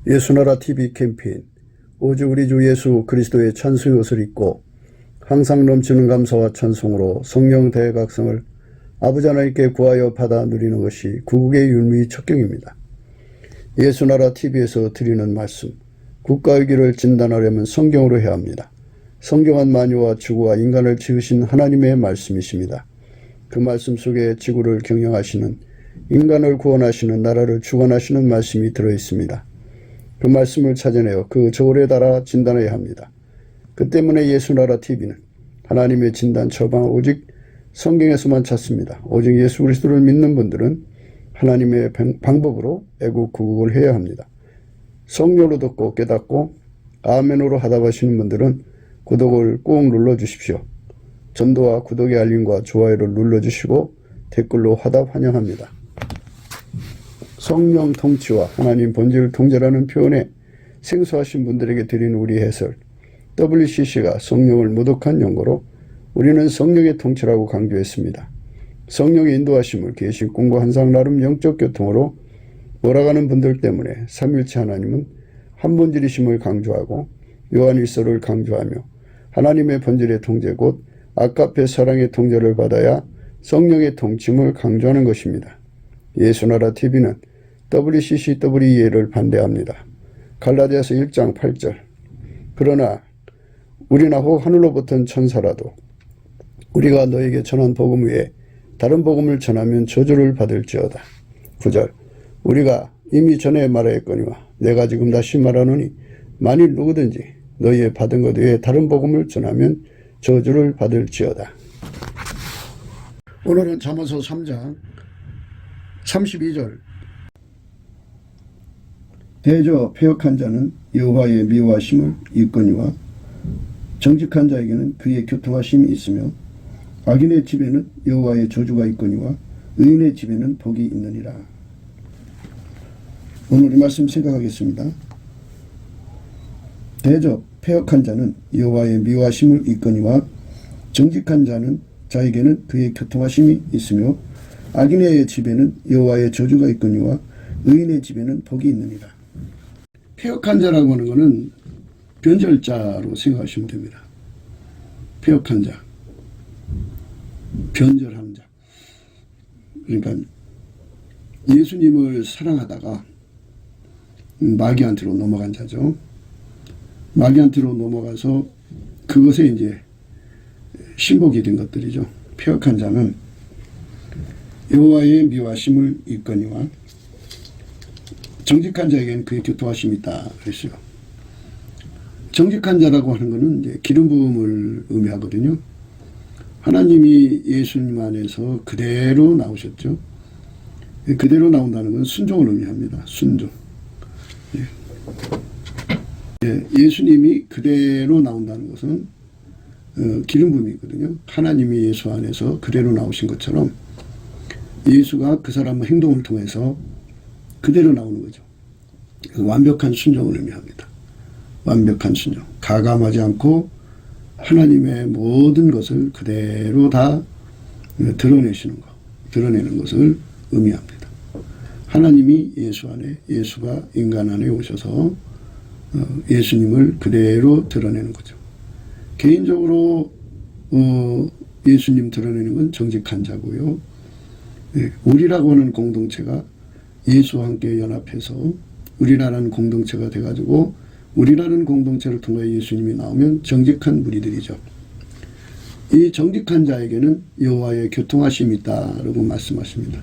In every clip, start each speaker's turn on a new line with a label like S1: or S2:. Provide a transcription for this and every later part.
S1: 예수나라 TV 캠페인 오직 우리 주 예수 그리스도의 찬송의 옷을 입고 항상 넘치는 감사와 찬송으로 성령 대각성을 아버지 하나님께 구하여 받아 누리는 것이 구국의 율무의 척경입니다. 예수나라 TV에서 드리는 말씀, 국가의 길을 진단하려면 성경으로 해야 합니다. 성경은 만유와 지구와 인간을 지으신 하나님의 말씀이십니다. 그 말씀 속에 지구를 경영하시는, 인간을 구원하시는, 나라를 주관하시는 말씀이 들어있습니다. 그 말씀을 찾아내어 그 저울에 달아 진단해야 합니다. 그 때문에 예수나라 TV는 하나님의 진단 처방을 오직 성경에서만 찾습니다. 오직 예수 그리스도를 믿는 분들은 하나님의 방법으로 애국 구국을 해야 합니다. 성령으로 듣고 깨닫고 아멘으로 하답하시는 분들은 구독을 꼭 눌러주십시오. 전도와 구독의 알림과 좋아요를 눌러주시고 댓글로 화답 환영합니다. 성령 통치와 하나님 본질 통제라는 표현에 생소하신 분들에게 드린 우리 해설, WCC가 성령을 모독한 용어로 우리는 성령의 통치라고 강조했습니다. 성령의 인도하심을 계시 꿈과 환상 나름 영적 교통으로 몰아가는 분들 때문에 삼일체 하나님은 한 본질이심을 강조하고 요한일서를 강조하며 하나님의 본질의 통제 곧 아카페 사랑의 통제를 받아야 성령의 통침을 강조하는 것입니다. 예수나라 TV는 WCCWEA를 반대합니다. 갈라디아서 1장 8절 그러나 우리나 혹 하늘로부터 천사라도 우리가 너에게 전한 복음 외에 다른 복음을 전하면 저주를 받을지어다. 9절 우리가 이미 전에 말하였거니와 내가 지금 다시 말하노니 만일 누구든지 너희의 받은 것 외에 다른 복음을 전하면 저주를 받을지어다. 오늘은 잠언서 3장 32절 대저 패역한 자는 여호와의 미워하심을 입거니와 정직한 자에게는 그의 교통하심이 있으며 악인의 집에는 여호와의 저주가 있거니와 의인의 집에는 복이 있느니라. 오늘 이 말씀 생각하겠습니다. 대저 패역한 자는 여호와의 미워하심을 입거니와 정직한 자에게는 그의 교통하심이 있으며 악인의 집에는 여호와의 저주가 있거니와 의인의 집에는 복이 있느니라. 패역한 자라고 하는 것은 변절자로 생각하시면 됩니다. 패역한 자, 변절하는 자. 그러니까 예수님을 사랑하다가 마귀한테로 넘어간 자죠. 마귀한테로 넘어가서 그것에 이제 신복이 된 것들이죠. 패역한 자는 여호와의 미워하심을 입거니와 정직한 자에게는 그의 교통하심이 있다 그랬어요. 정직한 자라고 하는 것은 이제 기름 부음을 의미하거든요. 하나님이 예수님 안에서 그대로 나오셨죠. 그대로 나온다는 건 순종을 의미합니다. 순종. 예수님이 그대로 나온다는 것은 기름 부음이거든요. 하나님이 예수 안에서 그대로 나오신 것처럼 예수가 그 사람의 행동을 통해서 그대로 나오는 거죠. 완벽한 순종을 의미합니다. 완벽한 순종. 가감하지 않고 하나님의 모든 것을 그대로 다 드러내시는 것, 드러내는 것을 의미합니다. 하나님이 예수 안에, 예수가 인간 안에 오셔서 예수님을 그대로 드러내는 거죠. 개인적으로 예수님 드러내는 건 정직한 자고요. 우리라고 하는 공동체가 예수와 함께 연합해서 우리라는 공동체가 돼가지고 우리라는 공동체를 통해 예수님이 나오면 정직한 무리들이죠. 이 정직한 자에게는 여호와의 교통하심이 있다라고 말씀하십니다.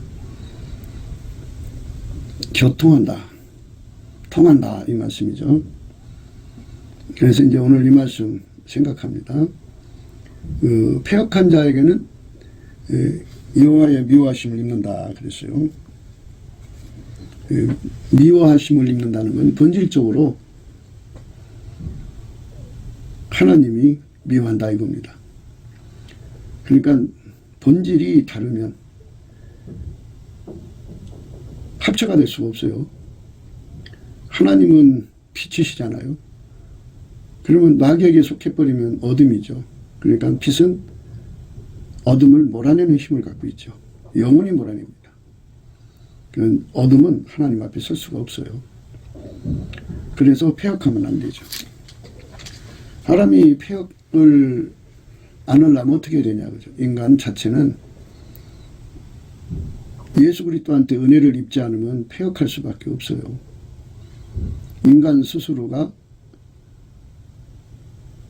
S1: 교통한다, 통한다 이 말씀이죠. 그래서 이제 오늘 이 말씀 생각합니다. 패역한 자에게는 여호와의 미워하심을 입는다 그랬어요. 미워하심을 입는다는 건 본질적으로 하나님이 미워한다 이겁니다. 그러니까 본질이 다르면 합체가 될 수가 없어요. 하나님은 빛이시잖아요. 그러면 마귀에게 속해버리면 어둠이죠. 그러니까 빛은 어둠을 몰아내는 힘을 갖고 있죠. 영원히 몰아냅니다. 어둠은 하나님 앞에 설 수가 없어요. 그래서 폐역하면 안 되죠. 사람이 폐역을 안 하려면 어떻게 해야 되냐, 그죠? 인간 자체는 예수 그리스도한테 은혜를 입지 않으면 폐역할 수밖에 없어요. 인간 스스로가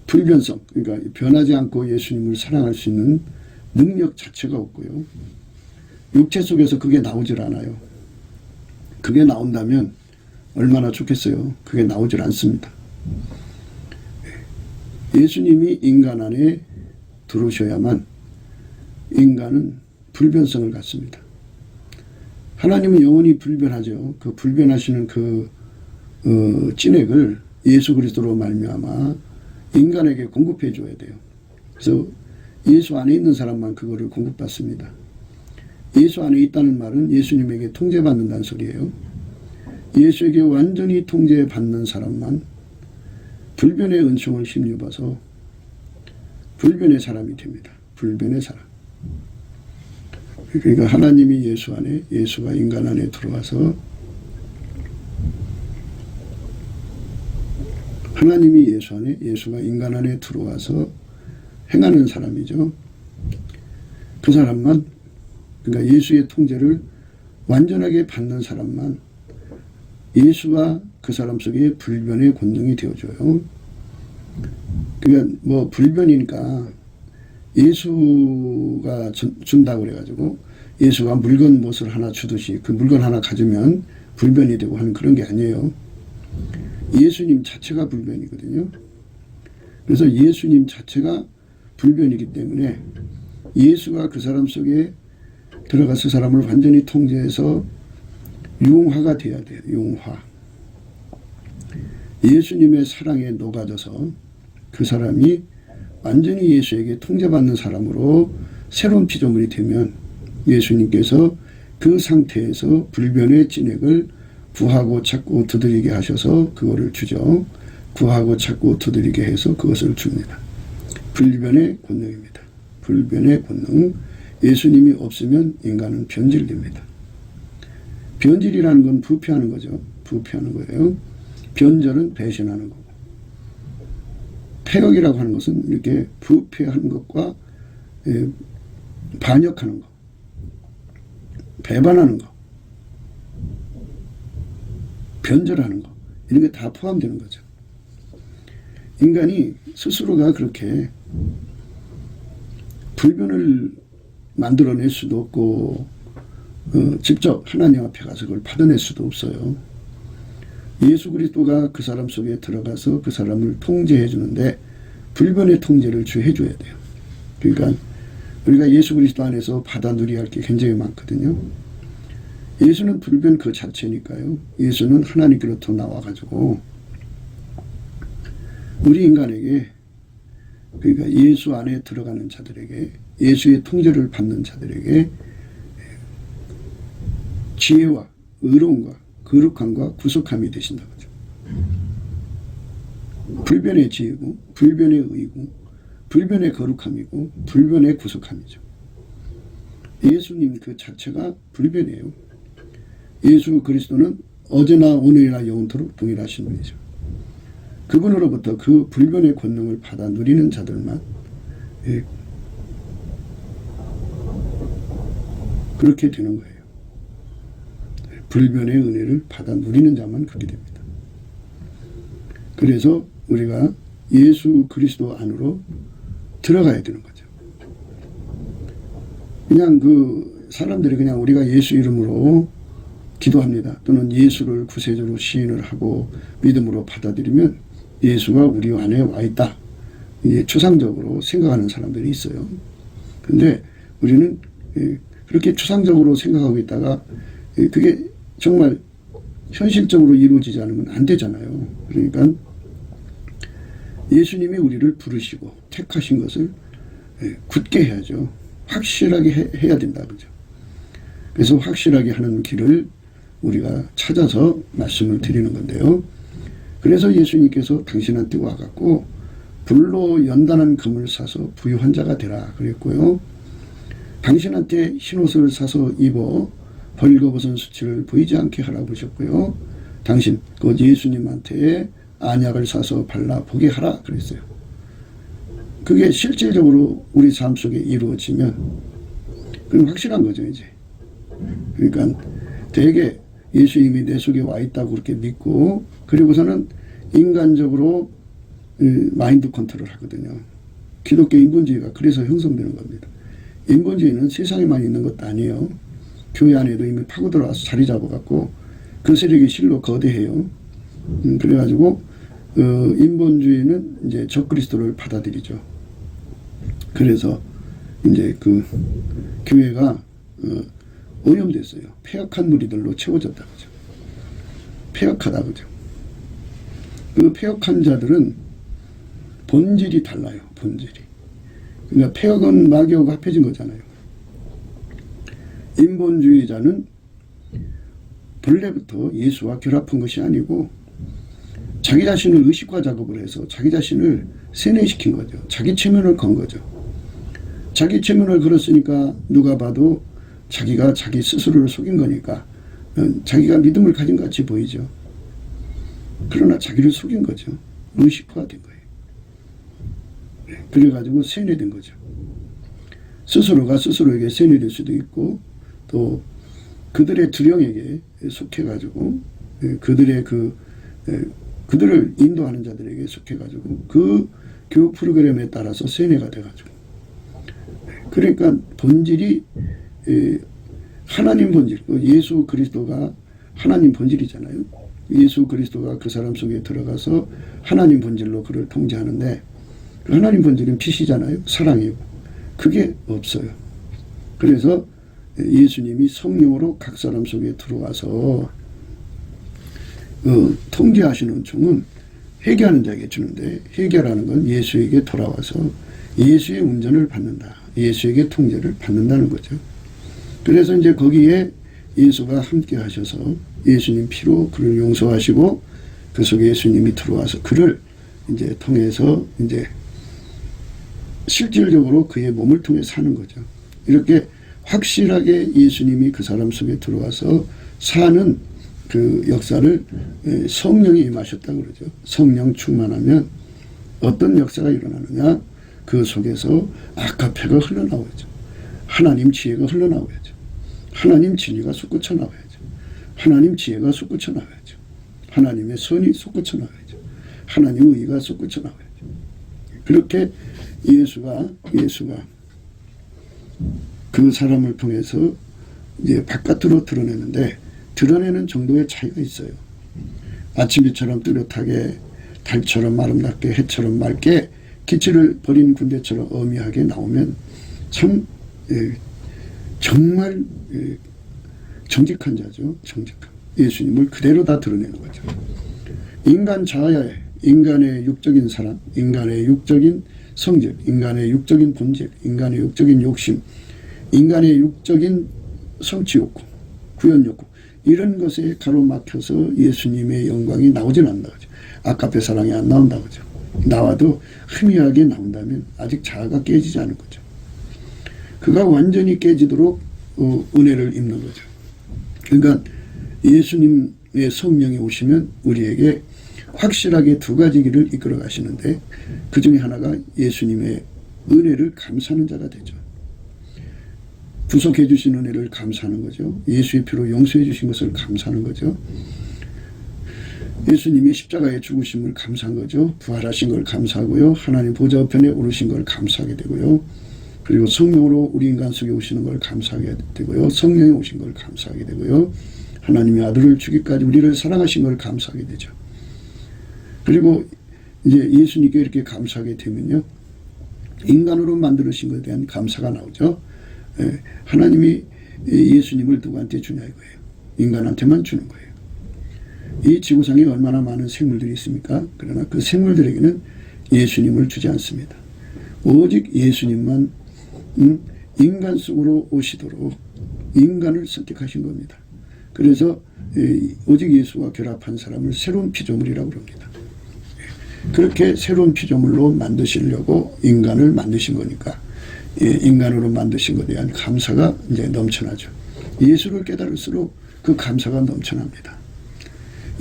S1: 불변성, 그러니까 변하지 않고 예수님을 사랑할 수 있는 능력 자체가 없고요. 육체 속에서 그게 나오질 않아요. 그게 나온다면 얼마나 좋겠어요. 그게 나오질 않습니다. 예수님이 인간 안에 들어오셔야만 인간은 불변성을 갖습니다. 하나님은 영원히 불변하죠. 그 불변하시는 그 진액을 예수 그리스도로 말미암아 인간에게 공급해 줘야 돼요. 그래서 예수 안에 있는 사람만 그거를 공급받습니다. 예수 안에 있다는 말은 예수님에게 통제받는다는 소리예요. 예수에게 완전히 통제받는 사람만 불변의 은총을 힘입어서 불변의 사람이 됩니다. 불변의 사람. 그러니까 하나님이 예수 안에, 예수가 인간 안에 들어와서 하나님이 예수 안에, 예수가 인간 안에 들어와서 행하는 사람이죠. 그 사람만, 그러니까 예수의 통제를 완전하게 받는 사람만 예수가 그 사람 속에 불변의 권능이 되어줘요. 그러니까 뭐 불변이니까 예수가 준다고 그래가지고 예수가 물건 무엇을 하나 주듯이 그 물건 하나 가지면 불변이 되고 하는 그런 게 아니에요. 예수님 자체가 불변이거든요. 그래서 예수님 자체가 불변이기 때문에 예수가 그 사람 속에 들어가서 사람을 완전히 통제해서 융화가 돼야 돼요. 융화. 예수님의 사랑에 녹아져서 그 사람이 완전히 예수에게 통제받는 사람으로 새로운 피조물이 되면 예수님께서 그 상태에서 불변의 진액을 구하고 찾고 두드리게 하셔서 그거를 주죠. 구하고 찾고 두드리게 해서 그것을 줍니다. 불변의 권능입니다. 불변의 권능. 예수님이 없으면 인간은 변질됩니다. 변질이라는 건 부패하는 거죠. 부패하는 거예요. 변절은 배신하는 거고. 폐역이라고 하는 것은 이렇게 부패하는 것과 반역하는 것, 배반하는 것, 변절하는 것, 이런 게 다 포함되는 거죠. 인간이 스스로가 그렇게 불변을 만들어낼 수도 없고 직접 하나님 앞에 가서 그걸 받아낼 수도 없어요. 예수 그리스도가 그 사람 속에 들어가서 그 사람을 통제해 주는데 불변의 통제를 해줘야 돼요. 그러니까 우리가 예수 그리스도 안에서 받아 누려야 할 게 굉장히 많거든요. 예수는 불변 그 자체니까요. 예수는 하나님께로부터 나와가지고 우리 인간에게, 그러니까 예수 안에 들어가는 자들에게, 예수의 통제를 받는 자들에게 지혜와 의로움과 거룩함과 구속함이 되신다고 하죠. 불변의 지혜고, 불변의 의고, 불변의 거룩함이고, 불변의 구속함이죠. 예수님 그 자체가 불변이에요. 예수 그리스도는 어제나 오늘이나 영원토록 동일하신 분이죠. 그분으로부터 그 불변의 권능을 받아 누리는 자들만 그렇게 되는 거예요. 불변의 은혜를 받아 누리는 자만 그렇게 됩니다. 그래서 우리가 예수 그리스도 안으로 들어가야 되는 거죠. 그냥 그 사람들이 그냥 우리가 예수 이름으로 기도합니다. 또는 예수를 구세주로 시인을 하고 믿음으로 받아들이면 예수가 우리 안에 와 있다. 이게 추상적으로 생각하는 사람들이 있어요. 그런데 우리는 그렇게 추상적으로 생각하고 있다가 그게 정말 현실적으로 이루어지지 않으면 안 되잖아요. 그러니까 예수님이 우리를 부르시고 택하신 것을 굳게 해야죠. 확실하게 해야 된다. 그죠? 그래서 확실하게 하는 길을 우리가 찾아서 말씀을 드리는 건데요. 그래서 예수님께서 당신한테 와갖고 불로 연단한 금을 사서 부유한 자가 되라 그랬고요. 당신한테 흰옷을 사서 입어 벌거벗은 수치를 보이지 않게 하라고 하셨고요. 당신 그 예수님한테 안약을 사서 발라 보게 하라 그랬어요. 그게 실질적으로 우리 삶 속에 이루어지면 그럼 확실한 거죠 이제. 그러니까 되게 예수님이 내 속에 와 있다고 그렇게 믿고 그리고서는 인간적으로 마인드 컨트롤 하거든요. 기독교 인본주의가 그래서 형성되는 겁니다. 인본주의는 세상에만 있는 것도 아니에요. 교회 안에도 이미 파고들어와서 자리 잡아갖고 그 세력이 실로 거대해요. 그래가지고 인본주의는 이제 적그리스도를 받아들이죠. 그래서 이제 그 교회가 오염됐어요. 폐역한 무리들로 채워졌다 그죠. 폐역하다 그죠. 그 폐역한 자들은 본질이 달라요. 본질이. 그러니까 폐역은 마귀하고 합해진 거잖아요. 인본주의자는 본래부터 예수와 결합한 것이 아니고 자기 자신을 의식화 작업을 해서 자기 자신을 세뇌시킨 거죠. 자기 체면을 건 거죠. 자기 체면을 걸었으니까 누가 봐도 자기가 자기 스스로를 속인 거니까 자기가 믿음을 가진 것 같이 보이죠. 그러나 자기를 속인 거죠. 의식화된 거예요. 그래가지고 세뇌된 거죠. 스스로가 스스로에게 세뇌될 수도 있고 또 그들의 두령에게 속해가지고 그들의 그들을 인도하는 자들에게 속해가지고 그 교육 프로그램에 따라서 세뇌가 돼가지고 그러니까 본질이 하나님 본질, 예수 그리스도가 하나님 본질이잖아요. 예수 그리스도가 그 사람 속에 들어가서 하나님 본질로 그를 통제하는데 그 하나님 본질은 빛이잖아요. 사랑이고. 그게 없어요. 그래서 예수님이 성령으로 각 사람 속에 들어와서 통제하시는 종은 회개하는 자에게 주는데 회개라는 건 예수에게 돌아와서 예수의 운전을 받는다. 예수에게 통제를 받는다는 거죠. 그래서 이제 거기에 예수가 함께 하셔서 예수님 피로 그를 용서하시고 그 속에 예수님이 들어와서 그를 이제 통해서 이제 실질적으로 그의 몸을 통해 사는 거죠. 이렇게 확실하게 예수님이 그 사람 속에 들어와서 사는 그 역사를 성령이 임하셨다고 그러죠. 성령 충만하면 어떤 역사가 일어나느냐? 그 속에서 아카페가 흘러나오죠. 하나님 지혜가 흘러나오야죠. 하나님 진리가 솟구쳐 나와야죠. 하나님 지혜가 솟구쳐 나와야죠. 하나님의 선이 솟구쳐 나와야죠. 하나님의 의가 솟구쳐 나와야죠. 그렇게 예수가 그 사람을 통해서 이제 바깥으로 드러내는데 드러내는 정도의 차이가 있어요. 아침비처럼 뚜렷하게 달처럼 아름답게 해처럼 맑게 기치를 버린 군대처럼 어미하게 나오면 참 정말 정직한 자죠. 정직한 예수님을 그대로 다 드러내는 거죠. 인간 자아에 인간의 육적인 사랑, 인간의 육적인 성질, 인간의 육적인 본질, 인간의 육적인 욕심, 인간의 육적인 성취 욕구, 구현 욕구 이런 것에 가로막혀서 예수님의 영광이 나오진 않는다. 아까페 사랑이 안 나온다. 그죠? 나와도 희미하게 나온다면 아직 자아가 깨지지 않은 거죠. 그가 완전히 깨지도록 은혜를 입는 거죠. 그러니까 예수님의 성령이 오시면 우리에게 확실하게 두 가지 길을 이끌어 가시는데 그 중에 하나가 예수님의 은혜를 감사하는 자가 되죠. 구속해 주신 은혜를 감사하는 거죠. 예수의 피로 용서해 주신 것을 감사하는 거죠. 예수님이 십자가에 죽으심을 감사한 거죠. 부활하신 걸 감사하고요. 하나님 보좌 우편에 오르신 걸 감사하게 되고요. 그리고 성령으로 우리 인간 속에 오시는 걸 감사하게 되고요. 성령이 오신 걸 감사하게 되고요. 하나님의 아들을 주기까지 우리를 사랑하신 걸 감사하게 되죠. 그리고 이제 예수님께 이렇게 감사하게 되면요. 인간으로 만들으신 것에 대한 감사가 나오죠. 하나님이 예수님을 누구한테 주냐 이거예요. 인간한테만 주는 거예요. 이 지구상에 얼마나 많은 생물들이 있습니까? 그러나 그 생물들에게는 예수님을 주지 않습니다. 오직 예수님만 인간 속으로 오시도록 인간을 선택하신 겁니다. 그래서 오직 예수와 결합한 사람을 새로운 피조물이라고 합니다. 그렇게 새로운 피조물로 만드시려고 인간을 만드신 거니까 인간으로 만드신 것에 대한 감사가 이제 넘쳐나죠. 예수를 깨달을수록 그 감사가 넘쳐납니다.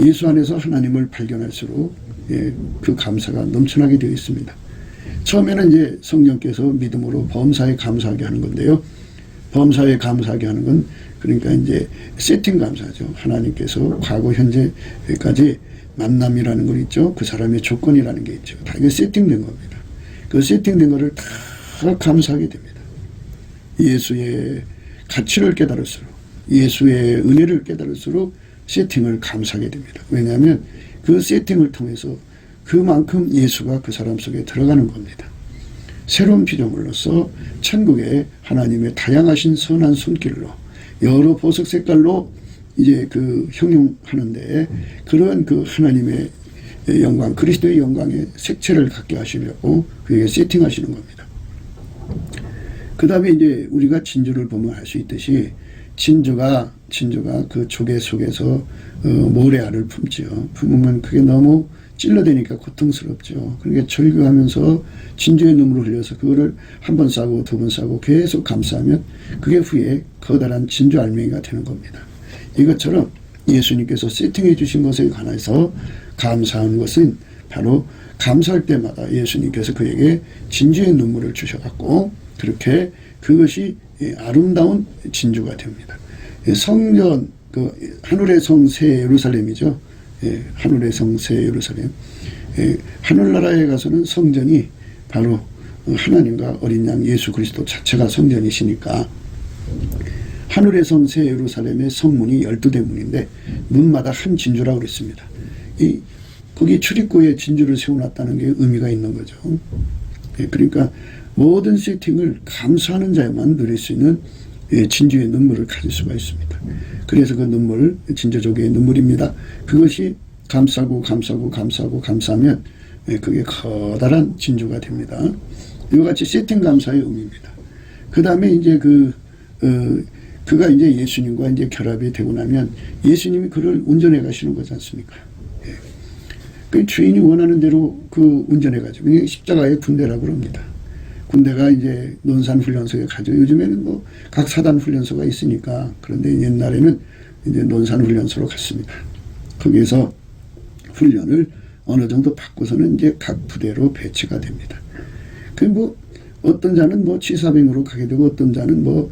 S1: 예수 안에서 하나님을 발견할수록 그 감사가 넘쳐나게 되어 있습니다. 처음에는 이제 성령께서 믿음으로 범사에 감사하게 하는 건데요. 범사에 감사하게 하는 건 그러니까 이제 세팅 감사죠. 하나님께서 과거 현재까지 만남이라는 걸 있죠. 그 사람의 조건이라는 게 있죠. 다 이게 세팅된 겁니다. 그 세팅된 거를 다 감사하게 됩니다. 예수의 가치를 깨달을수록, 예수의 은혜를 깨달을수록 세팅을 감사하게 됩니다. 왜냐하면 그 세팅을 통해서 그만큼 예수가 그 사람 속에 들어가는 겁니다. 새로운 피조물로서 천국의 하나님의 다양하신 선한 손길로 여러 보석 색깔로 이제 그 형용하는데 그런 그 하나님의 영광, 그리스도의 영광의 색채를 갖게 하시려고 그에게 세팅하시는 겁니다. 그 다음에 이제 우리가 진주를 보면 알 수 있듯이 진주가 그 조개 속에서 모래알을 품지요. 품으면 그게 너무 찔러대니까 고통스럽죠. 그러니까 절규하면서 진주의 눈물을 흘려서 그거를 한 번 싸고 두 번 싸고 계속 감싸면 그게 후에 커다란 진주 알맹이가 되는 겁니다. 이것처럼 예수님께서 세팅해 주신 것에 관해서 감사하는 것은 바로 감사할 때마다 예수님께서 그에게 진주의 눈물을 주셔갖고 그렇게 그것이 아름다운 진주가 됩니다. 성전, 하늘의 성 새 예루살렘이죠. 하늘의 성 새 예루살렘. 하늘나라에 가서는 성전이 바로 하나님과 어린 양 예수 그리스도 자체가 성전이시니까 하늘의 성 새 예루살렘의 성문이 12대문인데 문마다 한 진주라고 그랬습니다. 거기 출입구에 진주를 세워놨다는 게 의미가 있는 거죠. 그러니까 모든 세팅을 감사하는 자만 누릴 수 있는 진주의 눈물을 가질 수가 있습니다. 그래서 그 눈물, 진주조개의 눈물입니다. 그것이 감싸고 감싸면 그게 커다란 진주가 됩니다. 이와 같이 세팅 감사의 의미입니다. 그 다음에 이제 그가 이제 예수님과 이제 결합이 되고 나면 예수님이 그를 운전해 가시는 거지 않습니까? 그 주인이 원하는 대로 그 운전해 가지고 이게 십자가의 군대라고 합니다. 군대가 이제 논산훈련소에 가죠. 요즘에는 뭐 각 사단 훈련소가 있으니까. 그런데 옛날에는 이제 논산훈련소로 갔습니다. 거기에서 훈련을 어느 정도 받고서는 이제 각 부대로 배치가 됩니다. 그 뭐 어떤 자는 뭐 치사병으로 가게 되고 어떤 자는 뭐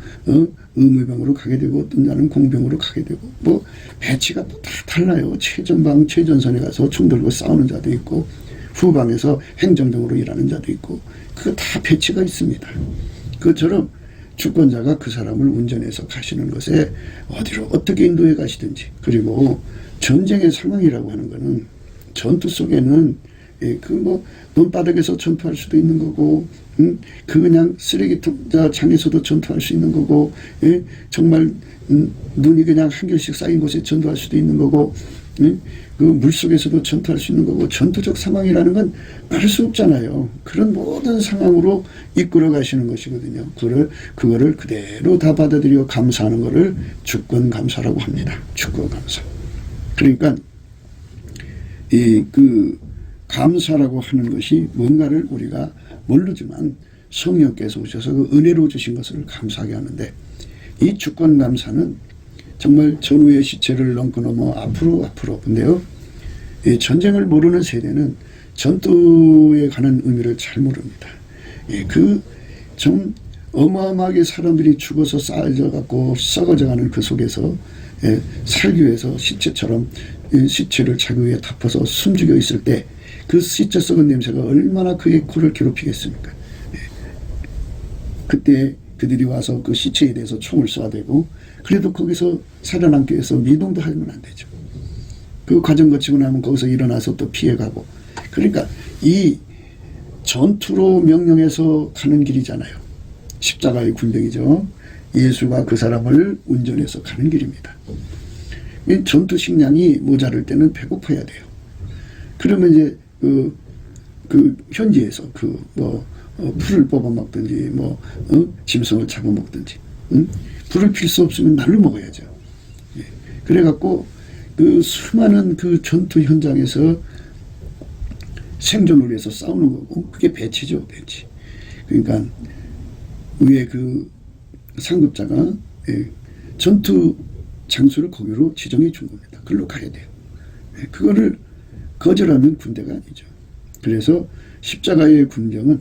S1: 의무병으로 가게 되고 어떤 자는 공병으로 가게 되고 뭐 배치가 또 다 달라요. 최전방 최전선에 가서 총 들고 싸우는 자도 있고 후방에서 행정병으로 일하는 자도 있고 그거 다 배치가 있습니다. 그것처럼 주권자가 그 사람을 운전해서 가시는 것에 어디로 어떻게 인도해 가시든지 그리고 전쟁의 상황이라고 하는 거는 전투 속에는 그 뭐 논바닥에서 전투할 수도 있는 거고 그 그냥 쓰레기장에서도 전투할 수 있는 거고 정말 눈이 그냥 한 결씩 쌓인 곳에 전투할 수도 있는 거고 그 물속에서도 전투할 수 있는 거고 전투적 상황이라는 건 말할 수 없잖아요. 그런 모든 상황으로 이끌어 가시는 것이거든요. 그거를 그대로 다 받아들여 감사하는 것을 주권 감사라고 합니다. 주권 감사. 그러니까 그 감사라고 하는 것이 뭔가를 우리가 모르지만 성령께서 오셔서 그 은혜로 주신 것을 감사하게 하는데 이 주권 감사는 정말 전후의 시체를 넘어 앞으로 근데요. 이 전쟁을 모르는 세대는 전투에 관한 의미를 잘 모릅니다. 그 좀 어마어마하게 사람들이 죽어서 쌓여져 갖고 썩어져가는 그 속에서 살기 위해서 시체처럼 시체를 자기 위에 덮어서 숨죽여 있을 때 그 시체 썩은 냄새가 얼마나 그의 코를 괴롭히겠습니까? 그때 그들이 와서 그 시체에 대해서 총을 쏴대고 그래도 거기서 살아남기 위해서 미동도 하면 안 되죠. 그 과정 거치고 나면 거기서 일어나서 또 피해가고 그러니까 이 전투로 명령해서 가는 길이잖아요. 십자가의 군병이죠. 예수가 그 사람을 운전해서 가는 길입니다. 이 전투 식량이 모자랄 때는 배고파야 돼요. 그러면 이제 그 현지에서 풀을 뽑아 먹든지 짐승을 잡아 먹든지 불을 필 수 없으면 날로 먹어야죠. 그래갖고 그 수많은 그 전투 현장에서 생존을 위해서 싸우는 거고 그게 배치죠. 배치. 그러니까 위에 그 상급자가 전투 장소를 거기로 지정해 준 겁니다. 그걸로 가야 돼요. 그거를 거절하면 군대가 아니죠. 그래서 십자가의 군정은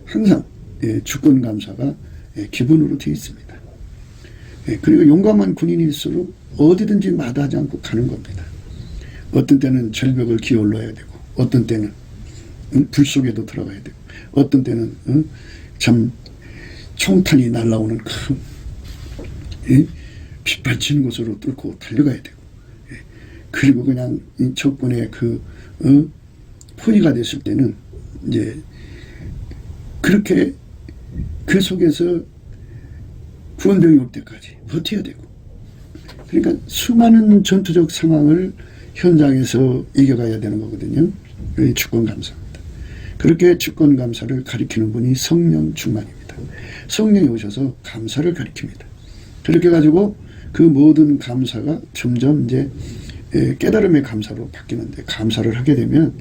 S1: 항상 주권 감사가 기본으로 되어 있습니다. 그리고 용감한 군인일수록 어디든지 마다하지 않고 가는 겁니다. 어떤 때는 절벽을 기어올라야 되고, 어떤 때는 불 속에도 들어가야 되고, 어떤 때는 참 총탄이 날아오는 큰 빗발치는 곳으로 뚫고 달려가야 되고, 그리고 그냥 적군의 포위가 됐을 때는 이제 그렇게 그 속에서 구원병이 올 때까지 버텨야 되고, 그러니까 수많은 전투적 상황을 현장에서 이겨가야 되는 거거든요. 그게 주권감사입니다. 그렇게 주권감사를 가리키는 분이 성령 충만입니다. 성령이 오셔서 감사를 가리킵니다. 그렇게 가지고 그 모든 감사가 점점 이제 깨달음의 감사로 바뀌는데, 감사를 하게 되면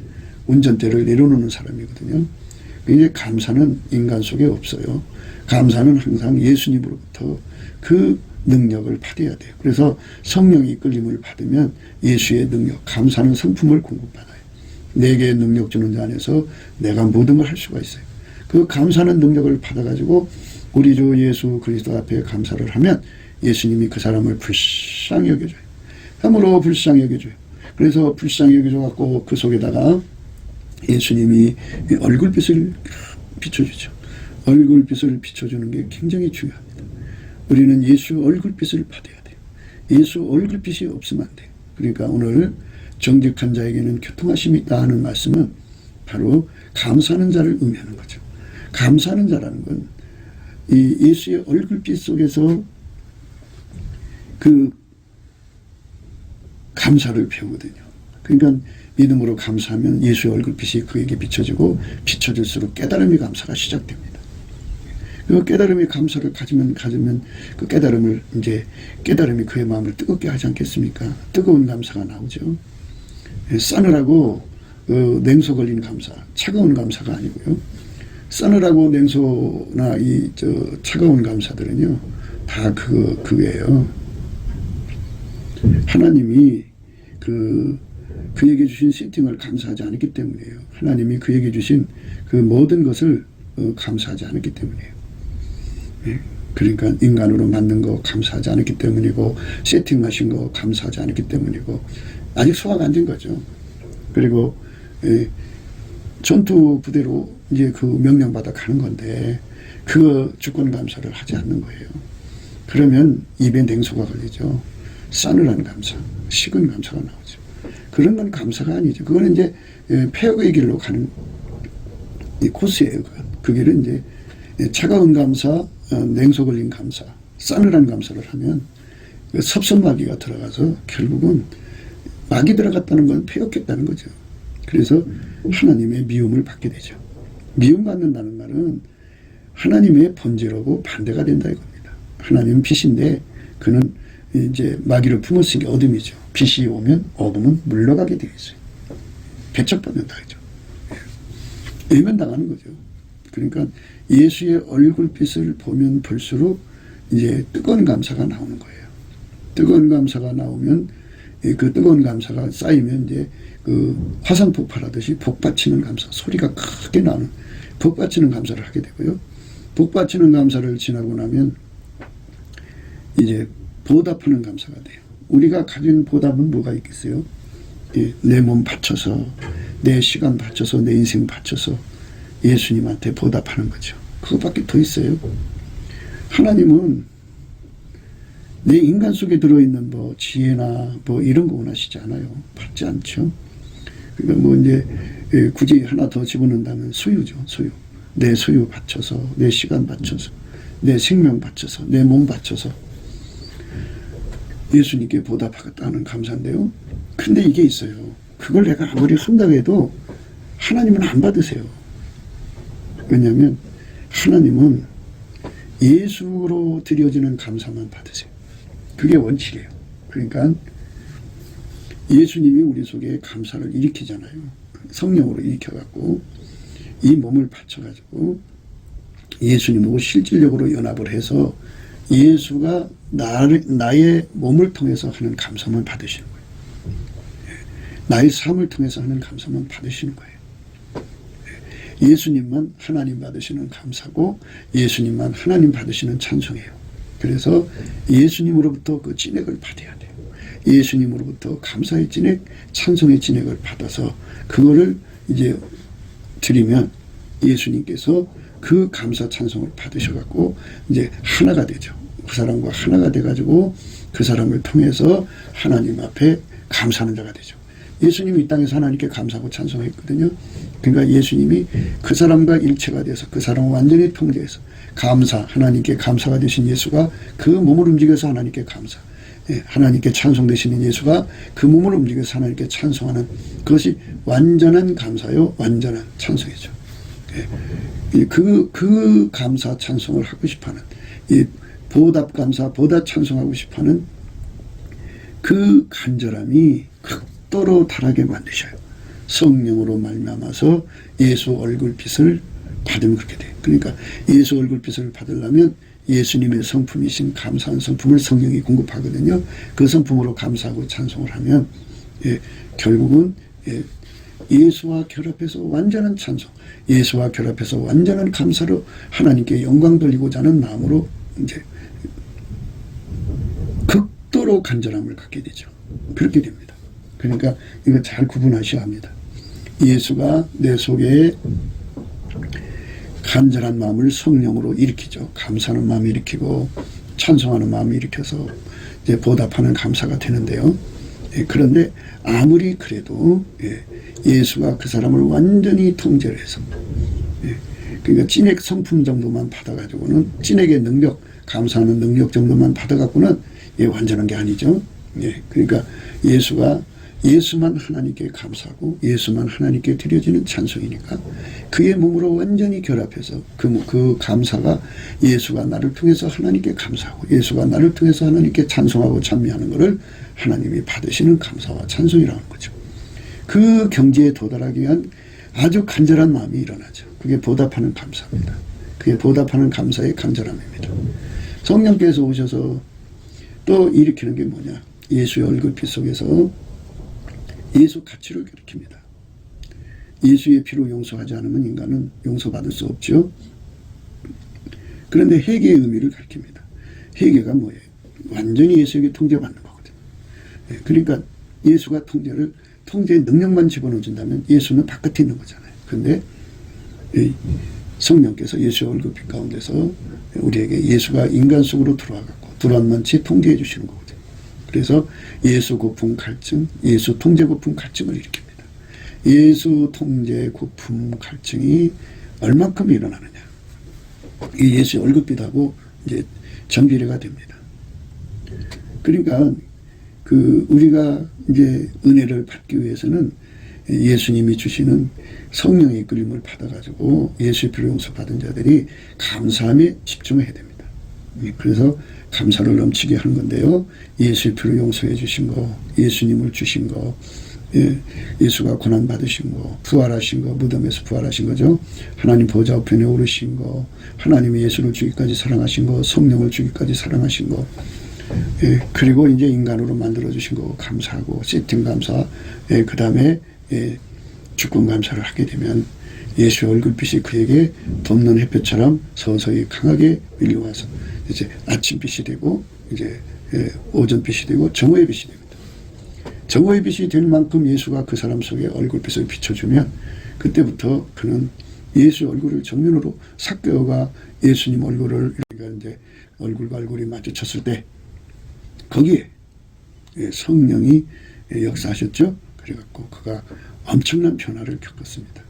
S1: 운전대를 내려놓는 사람이거든요. 이제 감사는 인간 속에 없어요. 감사는 항상 예수님으로부터 그 능력을 받아야 돼요. 그래서 성령이 이끌림을 받으면 예수의 능력, 감사는 성품을 공급받아요. 내게 능력 주는 자 안에서 내가 모든 걸 할 수가 있어요. 그 감사는 능력을 받아가지고 우리 주 예수 그리스도 앞에 감사를 하면 예수님이 그 사람을 불쌍히 여겨줘요. 참으로 불쌍히 여겨줘요. 그래서 불쌍히 여겨줘갖고 그 속에다가 예수님이 얼굴빛을 비춰주죠. 얼굴빛을 비춰주는 게 굉장히 중요합니다. 우리는 예수 얼굴빛을 받아야 돼요. 예수 얼굴빛이 없으면 안 돼요. 그러니까 오늘 정직한 자에게는 교통하심이 있다 하는 말씀은 바로 감사하는 자를 의미하는 거죠. 감사하는 자라는 건 이 예수의 얼굴빛 속에서 그 감사를 배우거든요. 그러니까 믿음으로 감사하면 예수의 얼굴빛이 그에게 비춰지고, 비춰질수록 깨달음의 감사가 시작됩니다. 그 깨달음의 감사를 가지면 그 깨달음이 그의 마음을 뜨겁게 하지 않겠습니까? 뜨거운 감사가 나오죠. 싸늘하고 냉소 걸린 감사, 차가운 감사가 아니고요. 싸늘하고 냉소나 차가운 감사들은요, 다 그거예요. 하나님이 그에게 주신 세팅을 감사하지 않았기 때문이에요. 하나님이 그에게 주신 그 모든 것을 감사하지 않았기 때문이에요. 그러니까 인간으로 만든 거 감사하지 않았기 때문이고, 세팅하신 거 감사하지 않았기 때문이고, 아직 소화가 안 된 거죠. 그리고 전투 부대로 이제 그 명령받아 가는 건데 그 주권 감사를 하지 않는 거예요. 그러면 입에 냉소가 걸리죠. 싸늘한 감사, 식은 감사가 나오죠. 그런 건 감사가 아니죠. 그거는 이제 폐역의 길로 가는 이 코스예요. 그 길은 이제 차가운 감사, 냉소 걸린 감사, 싸늘한 감사를 하면 섭섭마귀가 들어가서 결국은 마귀 들어갔다는 건 폐역했다는 거죠. 그래서 하나님의 미움을 받게 되죠. 미움받는다는 말은 하나님의 본질하고 반대가 된다 이겁니다. 하나님은 빛인데 그는 이제 마귀를 품었으니 어둠이죠. 빛이 오면 어둠은 물러가게 되어 있어요. 배척받는다 이죠. 외면당하는 거죠. 그러니까 예수의 얼굴빛을 보면 볼수록 이제 뜨거운 감사가 나오는 거예요. 뜨거운 감사가 나오면 그 뜨거운 감사가 쌓이면 이제 그 화산 폭발하듯이 복받치는 감사, 소리가 크게 나는 복받치는 감사를 하게 되고요. 복받치는 감사를 지나고 나면 이제 보답하는 감사가 돼요. 우리가 가진 보답은 뭐가 있겠어요? 내 몸 바쳐서, 내 시간 바쳐서, 내 인생 바쳐서 예수님한테 보답하는 거죠. 그것밖에 더 있어요. 하나님은 내 인간 속에 들어있는 뭐 지혜나 뭐 이런 거 원하시지 않아요. 받지 않죠. 그러니까 뭐 이제 굳이 하나 더 집어넣는다면 소유죠. 소유. 내 소유 바쳐서, 내 시간 바쳐서, 내 생명 바쳐서, 내 몸 바쳐서 예수님께 보답하겠다는 감사인데요. 근데 이게 있어요. 그걸 내가 아무리 한다고 해도 하나님은 안 받으세요. 왜냐하면 하나님은 예수로 드려지는 감사만 받으세요. 그게 원칙이에요. 그러니까 예수님이 우리 속에 감사를 일으키잖아요. 성령으로 일으켜갖고 이 몸을 바쳐가지고 예수님하고 실질적으로 연합을 해서 예수가 나의 몸을 통해서 하는 감사만 받으시는 거예요. 나의 삶을 통해서 하는 감사만 받으시는 거예요. 예수님만 하나님 받으시는 감사고 예수님만 하나님 받으시는 찬송이에요. 그래서 예수님으로부터 그 진액을 받아야 돼요. 예수님으로부터 감사의 진액, 찬송의 진액을 받아서 그거를 이제 드리면 예수님께서 그 감사 찬송을 받으셔갖고 이제 하나가 되죠. 그 사람과 하나가 돼가지고 그 사람을 통해서 하나님 앞에 감사하는 자가 되죠. 예수님이 이 땅에서 하나님께 감사하고 찬송했거든요. 그러니까 예수님이 그 사람과 일체가 돼서 그 사람을 완전히 통제해서 하나님께 감사가 되신 예수가 그 몸을 움직여서 하나님께 감사, 하나님께 찬송되시는 예수가 그 몸을 움직여서 하나님께 찬송하는 그것이 완전한 감사요, 완전한 찬송이죠. 그 감사 찬송을 하고 싶어하는, 이 보답 감사, 보답 찬송하고 싶어하는 그 간절함이 극도로 달하게 만드셔요. 성령으로 말미암아서 예수 얼굴빛을 받으면 그렇게 돼요. 그러니까 예수 얼굴빛을 받으려면 예수님의 성품이신 감사한 성품을 성령이 공급하거든요. 그 성품으로 감사하고 찬송을 하면 결국은 예수와 결합해서 완전한 찬송, 예수와 결합해서 완전한 감사로 하나님께 영광 돌리고자 하는 마음으로 이제 극도로 간절함을 갖게 되죠. 그렇게 됩니다. 그러니까 이거 잘 구분하셔야 합니다. 예수가 내 속에 간절한 마음을 성령으로 일으키죠. 감사하는 마음을 일으키고 찬송하는 마음을 일으켜서 이제 보답하는 감사가 되는데요. 그런데 아무리 그래도 예수가 그 사람을 완전히 통제를 해서 그러니까 찐액 성품 정도만 받아가지고는 찐액의 능력, 감사하는 능력 정도만 받아갖고는 완전한 게 아니죠. 그러니까 예수만 하나님께 감사하고 예수만 하나님께 드려지는 찬송이니까 그의 몸으로 완전히 결합해서 그 감사가 예수가 나를 통해서 하나님께 감사하고 예수가 나를 통해서 하나님께 찬송하고 찬미하는 것을 하나님이 받으시는 감사와 찬송이라는 거죠. 그 경지에 도달하기 위한 아주 간절한 마음이 일어나죠. 그게 보답하는 감사입니다. 그게 보답하는 감사의 간절함입니다. 성령께서 오셔서 또 일으키는 게 뭐냐? 예수의 얼굴빛 속에서 예수 가치를 일으킵니다. 예수의 피로 용서하지 않으면 인간은 용서받을 수 없죠. 그런데 회개의 의미를 가르칩니다. 회개가 뭐예요? 완전히 예수에게 통제받는 거거든요. 그러니까 예수가 통제의 능력만 집어넣어준다면 예수는 바깥에 있는 거잖아요. 근데 성령께서 예수의 얼굴빛 가운데서 우리에게 예수가 인간 속으로 들어온 만치 통제해 주시는 거거든요. 그래서 예수 고품 갈증, 예수 통제 고품 갈증을 일으킵니다. 예수 통제 고품 갈증이 얼만큼 일어나느냐. 이 예수의 얼굴빛하고 이제 정비례가 됩니다. 그러니까 우리가 이제 은혜를 받기 위해서는 예수님이 주시는 성령의 이끌림을 받아가지고 예수의 피로 용서받은 자들이 감사함에 집중을 해야 됩니다. 그래서 감사를 넘치게 하는 건데요. 예수의 피로 용서해 주신 거, 예수님을 주신 거, 예수가 고난 받으신 거, 부활하신 거, 무덤에서 부활하신 거죠. 하나님 보좌 우편에 오르신 거, 하나님이 예수를 주기까지 사랑하신 거, 성령을 주기까지 사랑하신 거, 그리고 이제 인간으로 만들어 주신 거 감사하고 세팅 감사, 그 다음에 주권 감사를 하게 되면 예수의 얼굴빛이 그에게 덮는 햇볕처럼 서서히 강하게 밀려와서 이제 아침빛이 되고 이제 오전빛이 되고 정오의 빛이 됩니다. 정오의 빛이 될 만큼 예수가 그 사람 속에 얼굴빛을 비춰주면 그때부터 그는 예수 얼굴을 정면으로 삭개오가 예수님 얼굴을 이제 얼굴과 얼굴이 마주쳤을 때 거기에 성령이 역사하셨죠. 그래갖고 그가 엄청난 변화를 겪었습니다.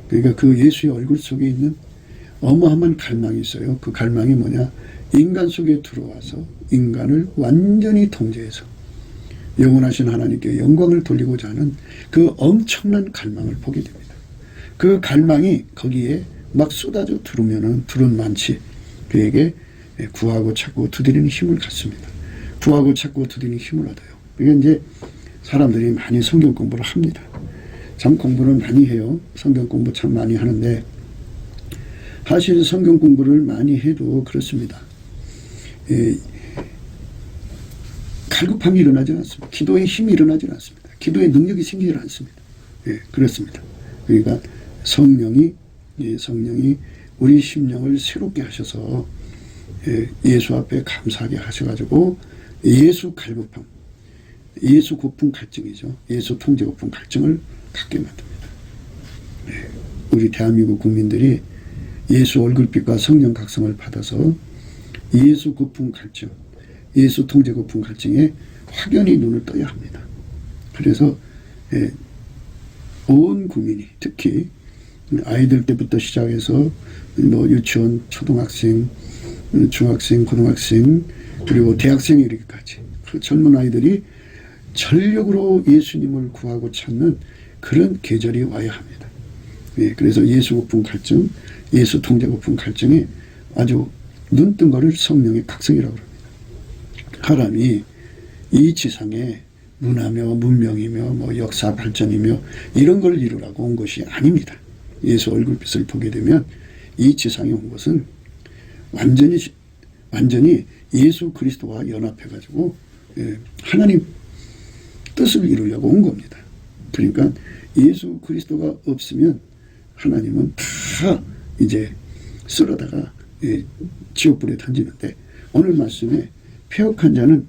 S1: 그러니까 그 예수의 얼굴 속에 있는 어마어마한 갈망이 있어요. 그 갈망이 뭐냐? 인간 속에 들어와서 인간을 완전히 통제해서 영원하신 하나님께 영광을 돌리고자 하는 그 엄청난 갈망을 보게 됩니다. 그 갈망이 거기에 막 쏟아져 들어오면은 두런만치 그에게 구하고 찾고 두드리는 힘을 갖습니다. 구하고 찾고 두드리는 힘을 얻어요. 이게 이제 사람들이 많이 성경 공부를 합니다. 참 공부를 많이 해요. 성경 공부 참 많이 하는데 사실 성경 공부를 많이 해도 그렇습니다. 갈급함이 일어나지 않습니다. 기도의 힘이 일어나지 않습니다. 기도의 능력이 생기지 않습니다. 예, 그렇습니다. 그러니까 성령이 우리 심령을 새롭게 하셔서 예수 앞에 감사하게 하셔가지고 예수 갈급함, 예수 고품 갈증이죠. 예수 통제 고품 갈증을 갖게 만듭니다. 우리 대한민국 국민들이 예수 얼굴빛과 성령 각성을 받아서 예수 고품 갈증, 예수 통제 고품 갈증에 확연히 눈을 떠야 합니다. 그래서 온 국민이, 특히 아이들 때부터 시작해서 뭐 유치원, 초등학생, 중학생, 고등학생, 그리고 대학생 이르기까지 그 젊은 아이들이 전력으로 예수님을 구하고 찾는 그런 계절이 와야 합니다. 그래서 예수 고품 갈증, 예수 통제 고품 갈증이 아주 눈뜬 거를 성령의 각성이라고 합니다. 하나님이 이 지상에 문화며 문명이며 뭐 역사 발전이며 이런 걸 이루라고 온 것이 아닙니다. 예수 얼굴빛을 보게 되면 이 지상에 온 것은 완전히 예수 그리스도와 연합해가지고 하나님 뜻을 이루려고 온 겁니다. 그러니까 예수 그리스도가 없으면 하나님은 다 이제 쓸어다가 지옥불에 던지는데, 오늘 말씀에 패역한 자는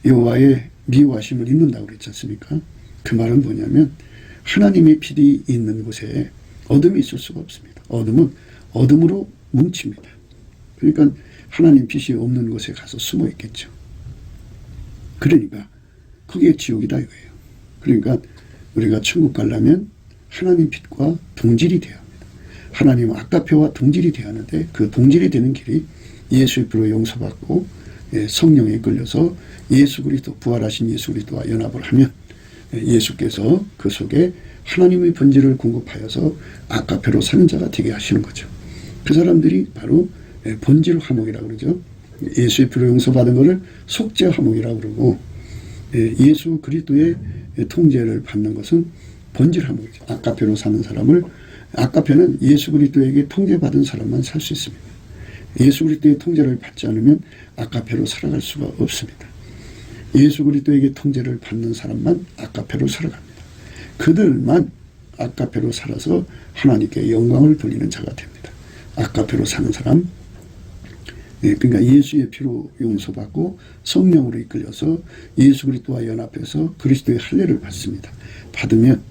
S1: 여호와의 미워하심을 입는다고 그랬지 않습니까? 그 말은 뭐냐면 하나님의 빛이 있는 곳에 어둠이 있을 수가 없습니다. 어둠은 어둠으로 뭉칩니다. 그러니까 하나님 빛이 없는 곳에 가서 숨어 있겠죠. 그러니까 그게 지옥이다 이거예요. 그러니까 우리가 천국 가려면 하나님 빛과 동질이 되어야 합니다. 하나님은 아까페와 동질이 되어야 하는데 그 동질이 되는 길이 예수의 피로 용서받고 성령에 끌려서 예수 그리스도, 부활하신 예수 그리스도와 연합을 하면 예수께서 그 속에 하나님의 본질을 공급하여서 아까페로 사는 자가 되게 하시는 거죠. 그 사람들이 바로 본질 화목이라고 그러죠. 예수의 피로 용서받은 것을 속죄 화목이라고 그러고, 예수 그리스도의 통제를 받는 것은 본질 화목이죠. 아까페로 사는 사람을, 아까페는 예수 그리스도에게 통제받은 사람만 살 수 있습니다. 예수 그리스도의 통제를 받지 않으면 아까페로 살아갈 수가 없습니다. 예수 그리스도에게 통제를 받는 사람만 아까페로 살아갑니다. 그들만 아까페로 살아서 하나님께 영광을 돌리는 자가 됩니다. 아까페로 사는 사람, 그러니까 예수의 피로 용서받고 성령으로 이끌려서 예수 그리스도와 연합해서 그리스도의 할례를 받습니다. 받으면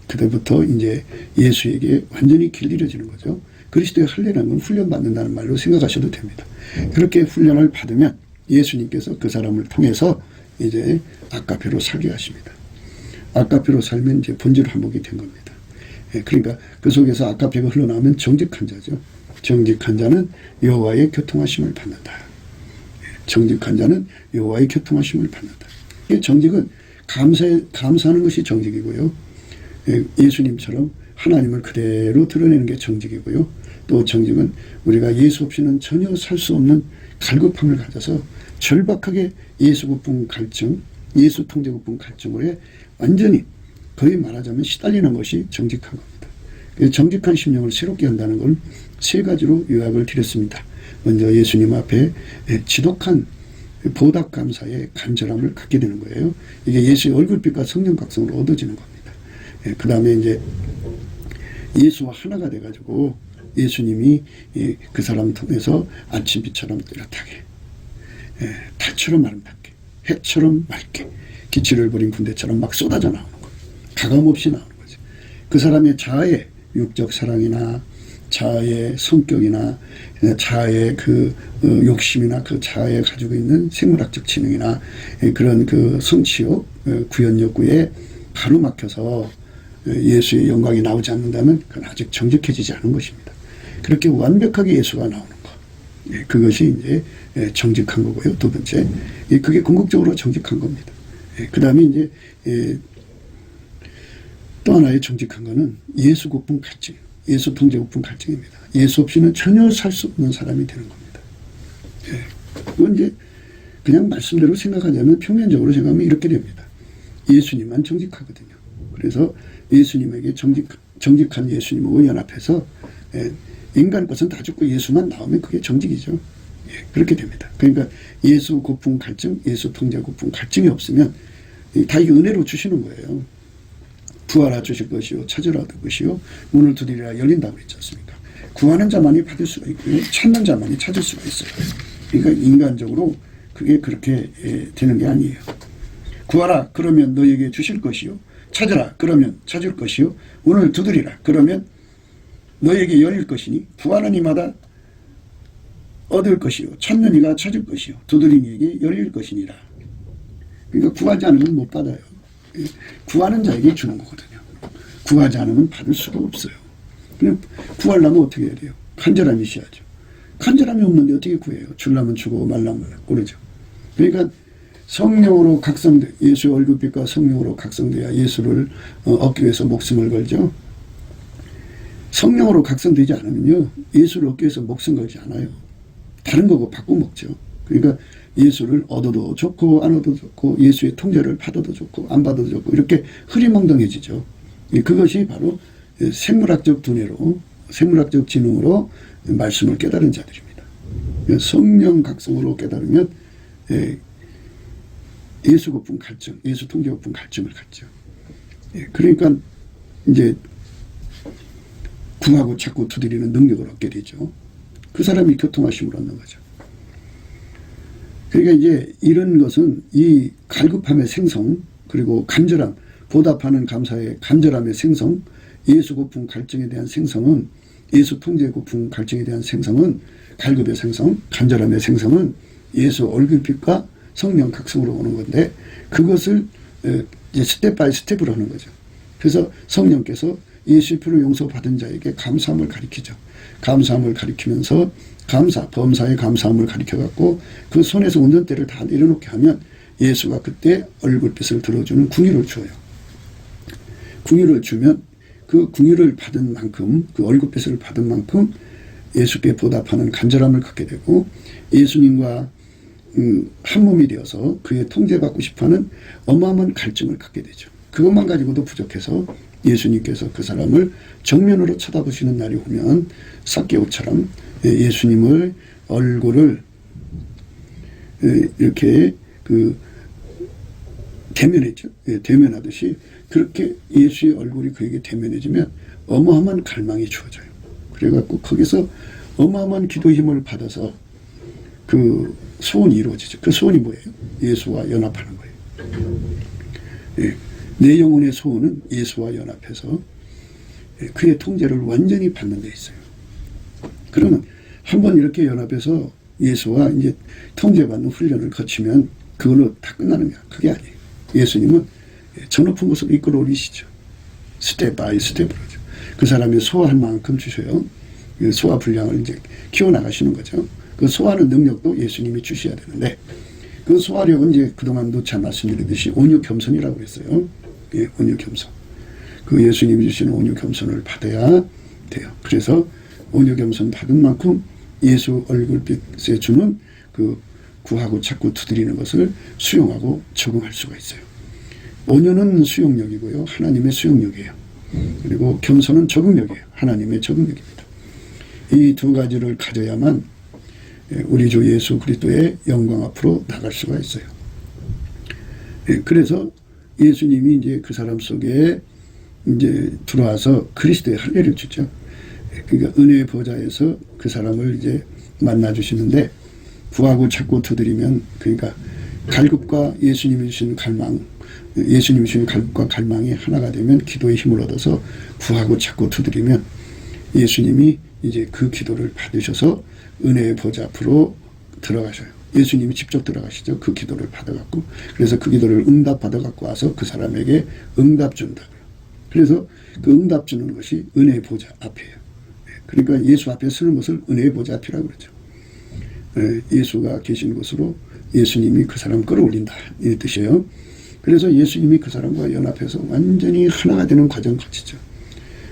S1: 그때부터 이제 예수에게 완전히 길들여지는 거죠. 그리스도의 할례라는 건 훈련받는다는 말로 생각하셔도 됩니다. 그렇게 훈련을 받으면 예수님께서 그 사람을 통해서 이제 아까페로 살게 하십니다. 아까페로 살면 이제 본질 화목이 된 겁니다. 그러니까 그 속에서 아까페가 흘러나오면 정직한 자죠. 정직한 자는 여호와의 교통하심을 받는다. 정직한 자는 여호와의 교통하심을 받는다. 정직은 감사하는 것이 정직이고요. 예수님처럼 하나님을 그대로 드러내는 게 정직이고요. 또 정직은 우리가 예수 없이는 전혀 살 수 없는 갈급함을 가져서 절박하게 예수 고품 갈증, 예수 통제 고품 갈증으로 완전히 거의 말하자면 시달리는 것이 정직한 겁니다. 정직한 심령을 새롭게 한다는 걸 세 가지로 요약을 드렸습니다. 먼저 예수님 앞에 지독한 보답 감사의 간절함을 갖게 되는 거예요. 이게 예수의 얼굴빛과 성령 각성으로 얻어지는 겁니다. 그 다음에 이제 예수와 하나가 돼가지고 예수님이 그 사람 통해서 아침비처럼 뚜렷하게, 달처럼 아름답게, 해처럼 맑게, 기치를 부린 군대처럼 막 쏟아져 나오는 거예요. 가감없이 나오는 거죠. 그 사람의 자아의 육적 사랑이나 자아의 성격이나 자아의 그 욕심이나 그 자아에 가지고 있는 생물학적 지능이나 그런 그 성취욕, 구현 욕구에 가로막혀서 예수의 영광이 나오지 않는다면 그건 아직 정직해지지 않은 것입니다. 그렇게 완벽하게 예수가 나오는 것, 그것이 이제 정직한 거고요. 두 번째, 그게 궁극적으로 정직한 겁니다. 그 다음에 이제 또 하나의 정직한 거는 예수 고품 갈증, 예수 통제 고품 갈증입니다. 예수 없이는 전혀 살 수 없는 사람이 되는 겁니다. 그건 이제 그냥 말씀대로 생각하자면, 평면적으로 생각하면 이렇게 됩니다. 예수님만 정직하거든요. 그래서 예수님에게 정직한 예수님하고 연합해서 인간 것은 다 죽고 예수만 나오면 그게 정직이죠. 그렇게 됩니다. 그러니까 예수 고품 갈증, 예수 통제 고품 갈증이 없으면 다 이게 은혜로 주시는 거예요. 구하라 주실 것이요 찾으라 얻을 것이요 문을 두드리라 열린다고 그랬지 않습니까? 구하는 자만이 받을 수가 있고요. 찾는 자만이 찾을 수가 있어요. 그러니까 인간적으로 그게 그렇게 되는 게 아니에요. 구하라 그러면 너에게 주실 것이요 찾으라 그러면 찾을 것이요 문을 두드리라 그러면 너에게 열릴 것이니 구하는 이마다 얻을 것이요 찾는 이가 찾을 것이요 두드리는 이에게 열릴 것이니라. 그러니까 구하지 않으면 못 받아요. 구하는 자에게 주는 거거든요. 구하지 않으면 받을 수가 없어요. 그냥 구하려면 어떻게 해야 돼요? 간절함이 있어야죠. 간절함이 없는데 어떻게 구해요? 주려면 주고 말라면 말라고 그러죠. 그러니까 성령으로 각성돼 예수의 얼굴빛과 성령으로 각성돼야 예수를 얻기 위해서 목숨을 걸죠. 성령으로 각성되지 않으면요 예수를 얻기 위해서 목숨 걸지 않아요. 다른 거고 바꿔 먹죠. 그러니까 예수를 얻어도 좋고 안 얻어도 좋고 예수의 통제를 받아도 좋고 안 받아도 좋고 이렇게 흐리멍덩해지죠. 그것이 바로 생물학적 두뇌로 생물학적 지능으로 말씀을 깨달은 자들입니다. 성령 각성으로 깨달으면 예수 거품 갈증, 예수 통제 거품 갈증을 갖죠. 그러니까 이제 구하고 찾고 두드리는 능력을 얻게 되죠. 그 사람이 교통하심을 얻는 거죠. 그러니까 이제 이런 것은 이 갈급함의 생성 그리고 간절함, 보답하는 감사의 간절함의 생성, 예수 고품 갈증에 대한 생성은 예수 통제 고품 갈증에 대한 생성은 갈급의 생성, 간절함의 생성은 예수 얼굴빛과 성령 각성으로 오는 건데 그것을 이제 스텝 바이 스텝으로 하는 거죠. 그래서 성령께서 예수의 피로 용서받은 자에게 감사함을 가리키죠. 감사함을 가리키면서 범사의 감사함을 가리켜갖고 그 손에서 운전대를 다 내려놓게 하면 예수가 그때 얼굴빛을 들어주는 궁유를 줘요. 궁유를 주면 그 궁유를 받은 만큼 그 얼굴빛을 받은 만큼 예수께 보답하는 간절함을 갖게 되고 예수님과 한 몸이 되어서 그의 통제받고 싶어하는 어마어마한 갈증을 갖게 되죠. 그것만 가지고도 부족해서 예수님께서 그 사람을 정면으로 쳐다보시는 날이 오면 삭개오처럼 예수님을 얼굴을 이렇게 대면했죠. 대면하듯이 그렇게 예수의 얼굴이 그에게 대면해지면 어마어마한 갈망이 주어져요. 그래갖고 거기서 어마어마한 기도 힘을 받아서 그 소원이 이루어지죠. 그 소원이 뭐예요? 예수와 연합하는 거예요. 내 영혼의 소원은 예수와 연합해서 그의 통제를 완전히 받는 데 있어요. 그러면 한번 이렇게 연합해서 예수와 이제 통제받는 훈련을 거치면 그걸로 다 끝나는 거야. 그게 아니에요. 예수님은 저 높은 곳으로 이끌어 올리시죠. 스텝 바이 스텝으로죠. 그 사람이 소화할 만큼 주셔요. 그 소화 분량을 이제 키워나가시는 거죠. 그 소화하는 능력도 예수님이 주셔야 되는데 그 소화력은 이제 그동안 누차 말씀드리듯이 온유 겸손이라고 했어요. 예, 온유 겸손. 그 예수님이 주시는 온유 겸손을 받아야 돼요. 그래서 온유 겸손 받은 만큼 예수 얼굴빛에 주는 그 구하고 찾고 두드리는 것을 수용하고 적응할 수가 있어요. 온유는 수용력이고요. 하나님의 수용력이에요. 그리고 겸손은 적응력이에요. 하나님의 적응력입니다. 이 두 가지를 가져야만 우리 주 예수 그리스도의 영광 앞으로 나갈 수가 있어요. 그래서 예수님이 이제 그 사람 속에 이제 들어와서 그리스도의 할례를 주죠. 그러니까 은혜의 보좌에서 그 사람을 이제 만나 주시는데 구하고 찾고 두드리면 그러니까 갈급과 예수님이 주시는 갈망, 예수님이 주시는 갈급과 갈망이 하나가 되면 기도의 힘을 얻어서 구하고 찾고 두드리면 예수님이 이제 그 기도를 받으셔서 은혜의 보좌 앞으로 들어가셔요. 예수님이 직접 들어가시죠. 그 기도를 받아갖고. 그래서 그 기도를 응답 받아갖고 와서 그 사람에게 응답 준다. 그래서 그 응답 주는 것이 은혜의 보좌 앞이에요. 그러니까 예수 앞에 서는 것을 은혜의 보좌 앞이라고 그러죠. 예수가 계신 곳으로 예수님이 그 사람을 끌어올린다. 이 뜻이에요. 그래서 예수님이 그 사람과 연합해서 완전히 하나가 되는 과정 거치죠.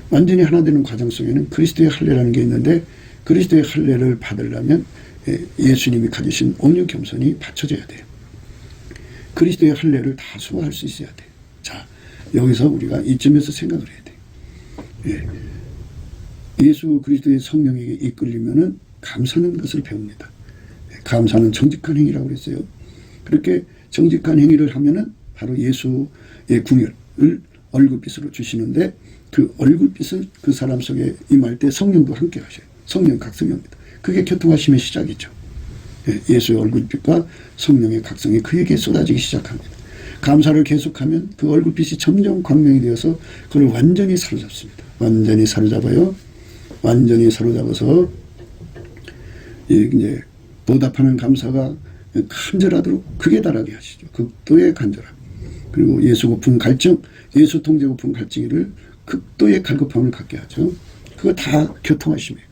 S1: 완전히 하나 되는 과정 속에는 그리스도의 할례라는 게 있는데 그리스도의 할례를 받으려면 예수님이 가지신 온유 겸손이 받쳐져야 돼요. 그리스도의 할례를 다 수호할 수 있어야 돼요. 자, 여기서 우리가 이쯤에서 생각을 해야 돼요. 예수 그리스도의 성령에게 이끌리면은 감사하는 것을 배웁니다. 감사는 정직한 행위라고 그랬어요. 그렇게 정직한 행위를 하면은 바로 예수의 궁혈을 얼굴빛으로 주시는데 그 얼굴빛을 그 사람 속에 임할 때 성령도 함께 하셔요. 성령 각성이 옵니다. 그게 교통하심의 시작이죠. 예수의 얼굴빛과 성령의 각성이 그에게 쏟아지기 시작합니다. 감사를 계속하면 그 얼굴빛이 점점 광명이 되어서 그를 완전히 사로잡습니다. 완전히 사로잡아요. 완전히 사로잡아서 이제 보답하는 감사가 간절하도록 극에 달하게 하시죠. 극도의 간절함. 그리고 예수 고품 갈증, 예수 통제 고품 갈증이를 극도의 갈급함을 갖게 하죠. 그거 다 교통하심이에요.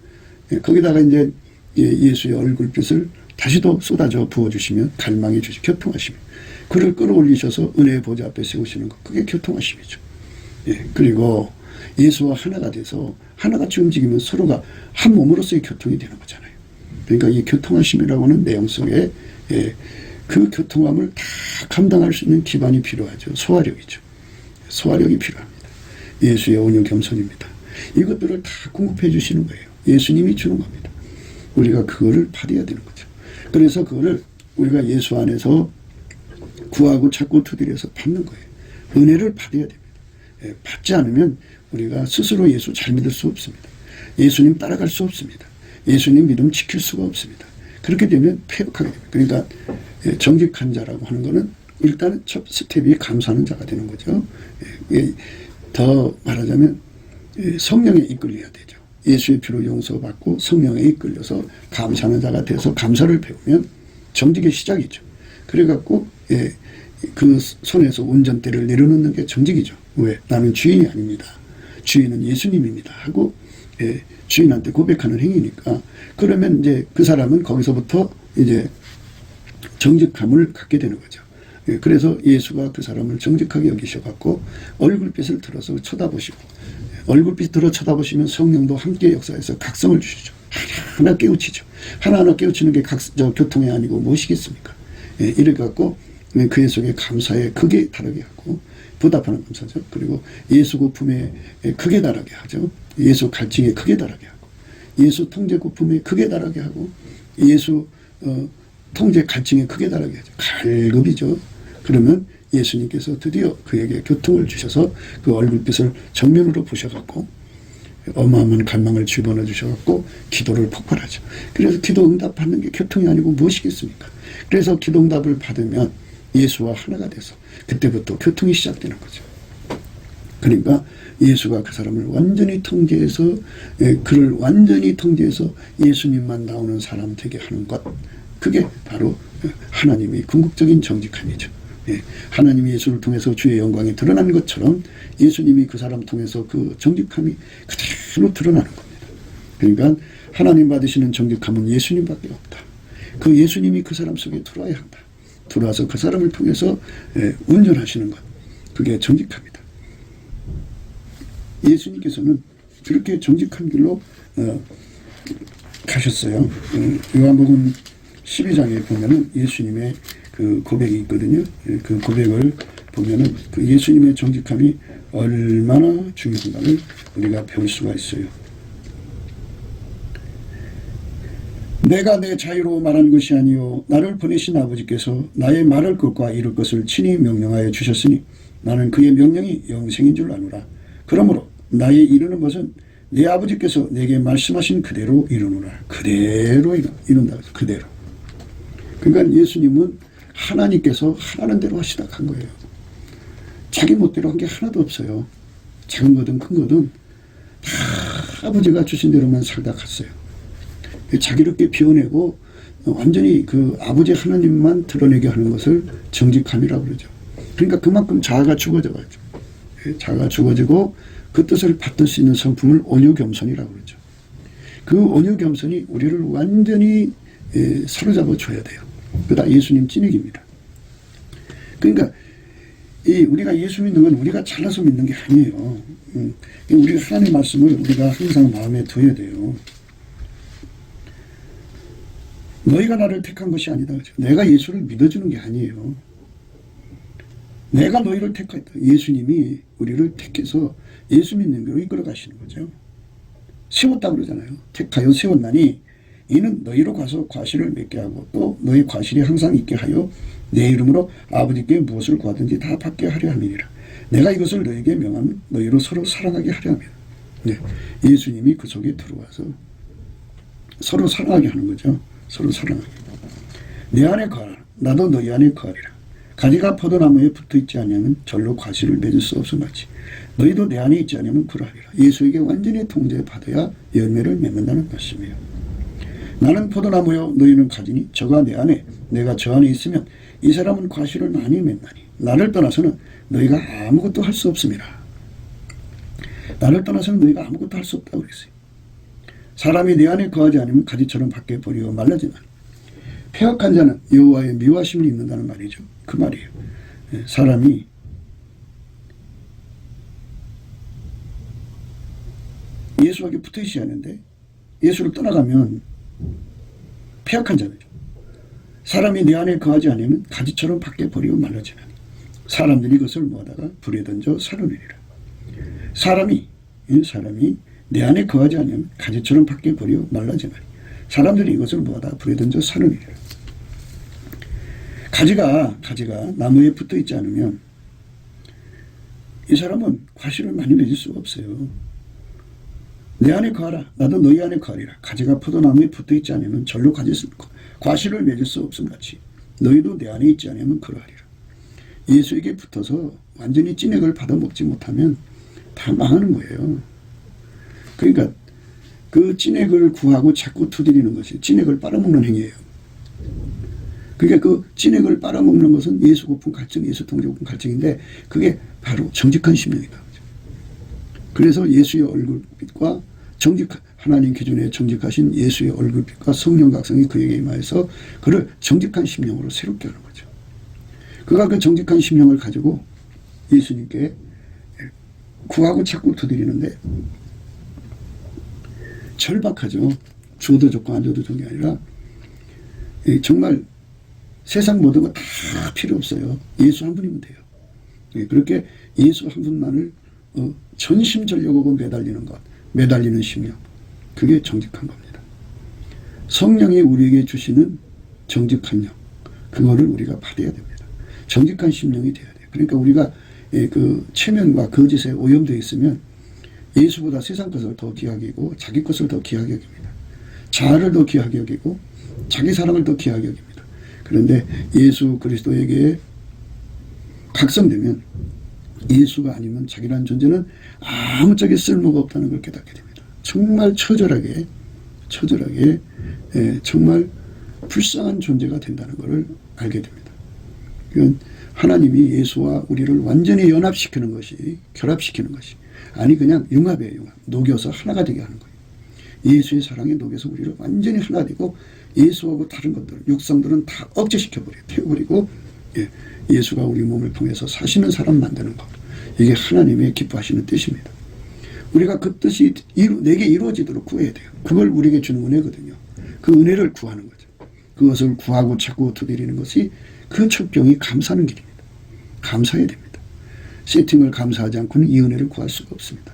S1: 거기다가 이제 예수의 얼굴빛을 다시도 쏟아져 부어주시면 갈망해 주시 교통하심이에요. 그를 끌어올리셔서 은혜의 보좌 앞에 세우시는 것. 그게 교통하심이죠. 그리고 예수와 하나가 돼서 하나같이 움직이면 서로가 한 몸으로서의 교통이 되는 거잖아요. 그러니까 이 교통하심이라고는 내용 속에 그 교통함을 다 감당할 수 있는 기반이 필요하죠. 소화력이죠. 소화력이 필요합니다. 예수의 온유 겸손입니다. 이것들을 다 공급해 주시는 거예요. 예수님이 주는 겁니다. 우리가 그거를 받아야 되는 거죠. 그래서 그거를 우리가 예수 안에서 구하고 찾고 두드려서 받는 거예요. 은혜를 받아야 됩니다. 받지 않으면 우리가 스스로 예수 잘 믿을 수 없습니다. 예수님 따라갈 수 없습니다. 예수님 믿음 지킬 수가 없습니다. 그렇게 되면 폐역하게 됩니다. 그러니까 정직한 자라고 하는 것은 일단 첫 스텝이 감사하는 자가 되는 거죠. 더 말하자면 성령에 이끌려야 되죠. 예수의 피로 용서받고 성령에 이끌려서 감사하는 자가 돼서 감사를 배우면 정직의 시작이죠. 그래갖고 그 손에서 운전대를 내려놓는 게 정직이죠. 왜? 나는 주인이 아닙니다. 주인은 예수님입니다. 하고 주인한테 고백하는 행위니까. 그러면 이제 그 사람은 거기서부터 이제 정직함을 갖게 되는 거죠. 그래서 예수가 그 사람을 정직하게 여기셔갖고 얼굴빛을 들어서 쳐다보시고, 얼굴빛 들어 쳐다보시면 성령도 함께 역사해서 각성을 주시죠. 하나하나 깨우치죠. 하나하나 깨우치는 게 교통이 아니고 무엇이겠습니까? 이래갖고 그의 속에 감사에 크게 다르게 하고, 보답하는 감사죠. 그리고 예수 고품에 크게 달하게 하죠. 예수 갈증에 크게 달하게 하고, 예수 통제 고품에 크게 달하게 하고, 예수 통제 갈증에 크게 달하게 하죠. 갈급이죠. 그러면 예수님께서 드디어 그에게 교통을 주셔서 그 얼굴빛을 정면으로 보셔갖고 어마어마한 갈망을 집어넣어 주셔갖고 기도를 폭발하죠. 그래서 기도 응답받는 게 교통이 아니고 무엇이겠습니까? 그래서 기도 응답을 받으면 예수와 하나가 돼서 그때부터 교통이 시작되는 거죠. 그러니까 예수가 그 사람을 완전히 통제해서, 그를 완전히 통제해서 예수님만 나오는 사람 되게 하는 것, 그게 바로 하나님의 궁극적인 정직함이죠. 하나님이 예수를 통해서 주의 영광이 드러난 것처럼 예수님이 그 사람 통해서 그 정직함이 그대로 드러나는 겁니다. 그러니까 하나님 받으시는 정직함은 예수님밖에 없다. 그 예수님이 그 사람 속에 들어와야 한다. 들어와서 그 사람을 통해서 운전하시는 것, 그게 정직함이다. 예수님께서는 그렇게 정직한 길로 가셨어요. 요한복음 12장에 보면은 예수님의 그 고백이 있거든요. 그 고백을 보면은 그 예수님의 정직함이 얼마나 중요한가를 우리가 배울 수가 있어요. 내가 내 자유로 말한 것이 아니요 나를 보내신 아버지께서 나의 말할 것과 이룰 것을 친히 명령하여 주셨으니 나는 그의 명령이 영생인 줄 아노라. 그러므로 나의 이루는 것은 내 아버지께서 내게 말씀하신 그대로 이루노라. 그대로 이룬다. 그대로. 그러니까 예수님은 하나님께서 하라는 대로 하시다 간 거예요. 자기 멋대로 한 게 하나도 없어요. 작은 거든 큰 거든 다 아버지가 주신 대로만 살다 갔어요. 자기롭게 비워내고 완전히 그 아버지 하나님만 드러내게 하는 것을 정직함이라고 그러죠. 그러니까 그만큼 자아가 죽어져 가죠. 자아가 죽어지고 그 뜻을 받을 수 있는 성품을 온유겸손이라고 그러죠. 그 온유겸손이 우리를 완전히 사로잡아 줘야 돼요. 그다 예수님 찐익입니다. 그러니까 우리가 예수 믿는 건 우리가 잘나서 믿는 게 아니에요. 우리가 하나님의 말씀을 우리가 항상 마음에 둬야 돼요. 너희가 나를 택한 것이 아니다. 내가 예수를 믿어주는 게 아니에요. 내가 너희를 택했다. 예수님이 우리를 택해서 예수 믿는 길로 이끌어 가시는 거죠. 세웠다 그러잖아요. 택하여 세웠나니 이는 너희로 가서 과실을 맺게 하고 또 너희 과실이 항상 있게 하여 내 이름으로 아버지께 무엇을 구하든지 다 받게 하려 함이니라. 내가 이것을 너에게 명하면 너희로 서로 사랑하게 하려 함이라. 네, 예수님이 그 속에 들어와서 서로 사랑하게 하는 거죠. 서로 사랑하게. 내 안에 거하라. 나도 너희 안에 거하리라. 가지가 포도나무에 붙어있지 않으면 절로 과실을 맺을 수 없음같이 너희도 내 안에 있지 않으면 그러하리라. 예수에게 완전히 통제받아야 열매를 맺는다는 것이며, 나는 포도나무요 너희는 가지니 저가 내 안에 내가 저 안에 있으면 이 사람은 과실을 많이 맺나니 나를 떠나서는 너희가 아무것도 할 수 없음이라. 나를 떠나서는 너희가 아무것도 할 수 없다고 그랬어요. 사람이 내 안에 거하지 않으면 가지처럼 밖에 버리고 말라지만 폐역한 자는 여호와의 미워하심을 입는다는 말이죠. 그 말이에요. 사람이 예수에게 붙어있어야 하는데 예수를 떠나가면 폐역한 자죠. 사람이 내 안에 거하지 않으면 가지처럼 밖에 버리고 말라지는, 사람들이 그것을 모아다가 불에 던져 사르느니라. 사람이 내 안에 거하지 않으면 가지처럼 밖에 버리고 말라지는, 사람들이 이것을 모아다가 불에 던져 사르느니라. 가지가 나무에 붙어있지 않으면 이 사람은 과실을 많이 맺을 수가 없어요. 내 안에 거하라. 나도 너희 안에 거하리라. 가지가 포도나무에 붙어있지 않으면 절로 과실을 맺을 수 없음같이 너희도 내 안에 있지 않으면 그러하리라. 예수에게 붙어서 완전히 찐액을 받아먹지 못하면 다 망하는 거예요. 그러니까 그 찐액을 구하고 자꾸 두드리는 것이 찐액을 빨아먹는 행위예요. 그러니까 그 찐액을 빨아먹는 것은 예수 고품 갈증, 예수 통제 고품 갈증인데 그게 바로 정직한 심령이다. 그래서 예수의 얼굴빛과 하나님 기준에 정직하신 예수의 얼굴빛과 성령 각성이 그에게 임하여서 그를 정직한 심령으로 새롭게 하는 거죠. 그가 그 정직한 심령을 가지고 예수님께 구하고 자꾸 두드리는데 절박하죠. 줘도 좋고 안 줘도 좋은 게 아니라 정말 세상 모든 거 다 필요 없어요. 예수 한 분이면 돼요. 그렇게 예수 한 분만을 전심전력하고 매달리는 심령, 그게 정직한 겁니다. 성령이 우리에게 주시는 정직한 영, 그거를 우리가 받아야 됩니다. 정직한 심령이 돼야 돼요. 그러니까 우리가 그 체면과 거짓에 오염되어 있으면 예수보다 세상 것을 더 귀하게 여기고 자기 것을 더 귀하게 여깁니다. 자아를 더 귀하게 여기고 자기 사랑을 더 귀하게 여깁니다. 그런데 예수 그리스도에게 각성되면 예수가 아니면 자기라는 존재는 아무짝에 쓸모가 없다는 걸 깨닫게 됩니다. 정말 처절하게 정말 불쌍한 존재가 된다는 것을 알게 됩니다. 그건 하나님이 예수와 우리를 완전히 연합시키는 것이, 결합시키는 것이 아니 그냥 융합이에요. 융합. 녹여서 하나가 되게 하는 거예요. 예수의 사랑에 녹여서 우리를 완전히 하나 되고 예수하고 다른 것들, 육성들은 다 억제시켜버려요. 태워버리고 예수가 우리 몸을 통해서 사시는 사람 만드는 것. 이게 하나님의 기뻐하시는 뜻입니다. 우리가 그 뜻이 내게 이루어지도록 구해야 돼요. 그걸 우리에게 주는 은혜거든요. 그 은혜를 구하는 거죠. 그것을 구하고 자꾸 두드리는 것이 그 첩경이 감사하는 길입니다. 감사해야 됩니다. 세팅을 감사하지 않고는 이 은혜를 구할 수가 없습니다.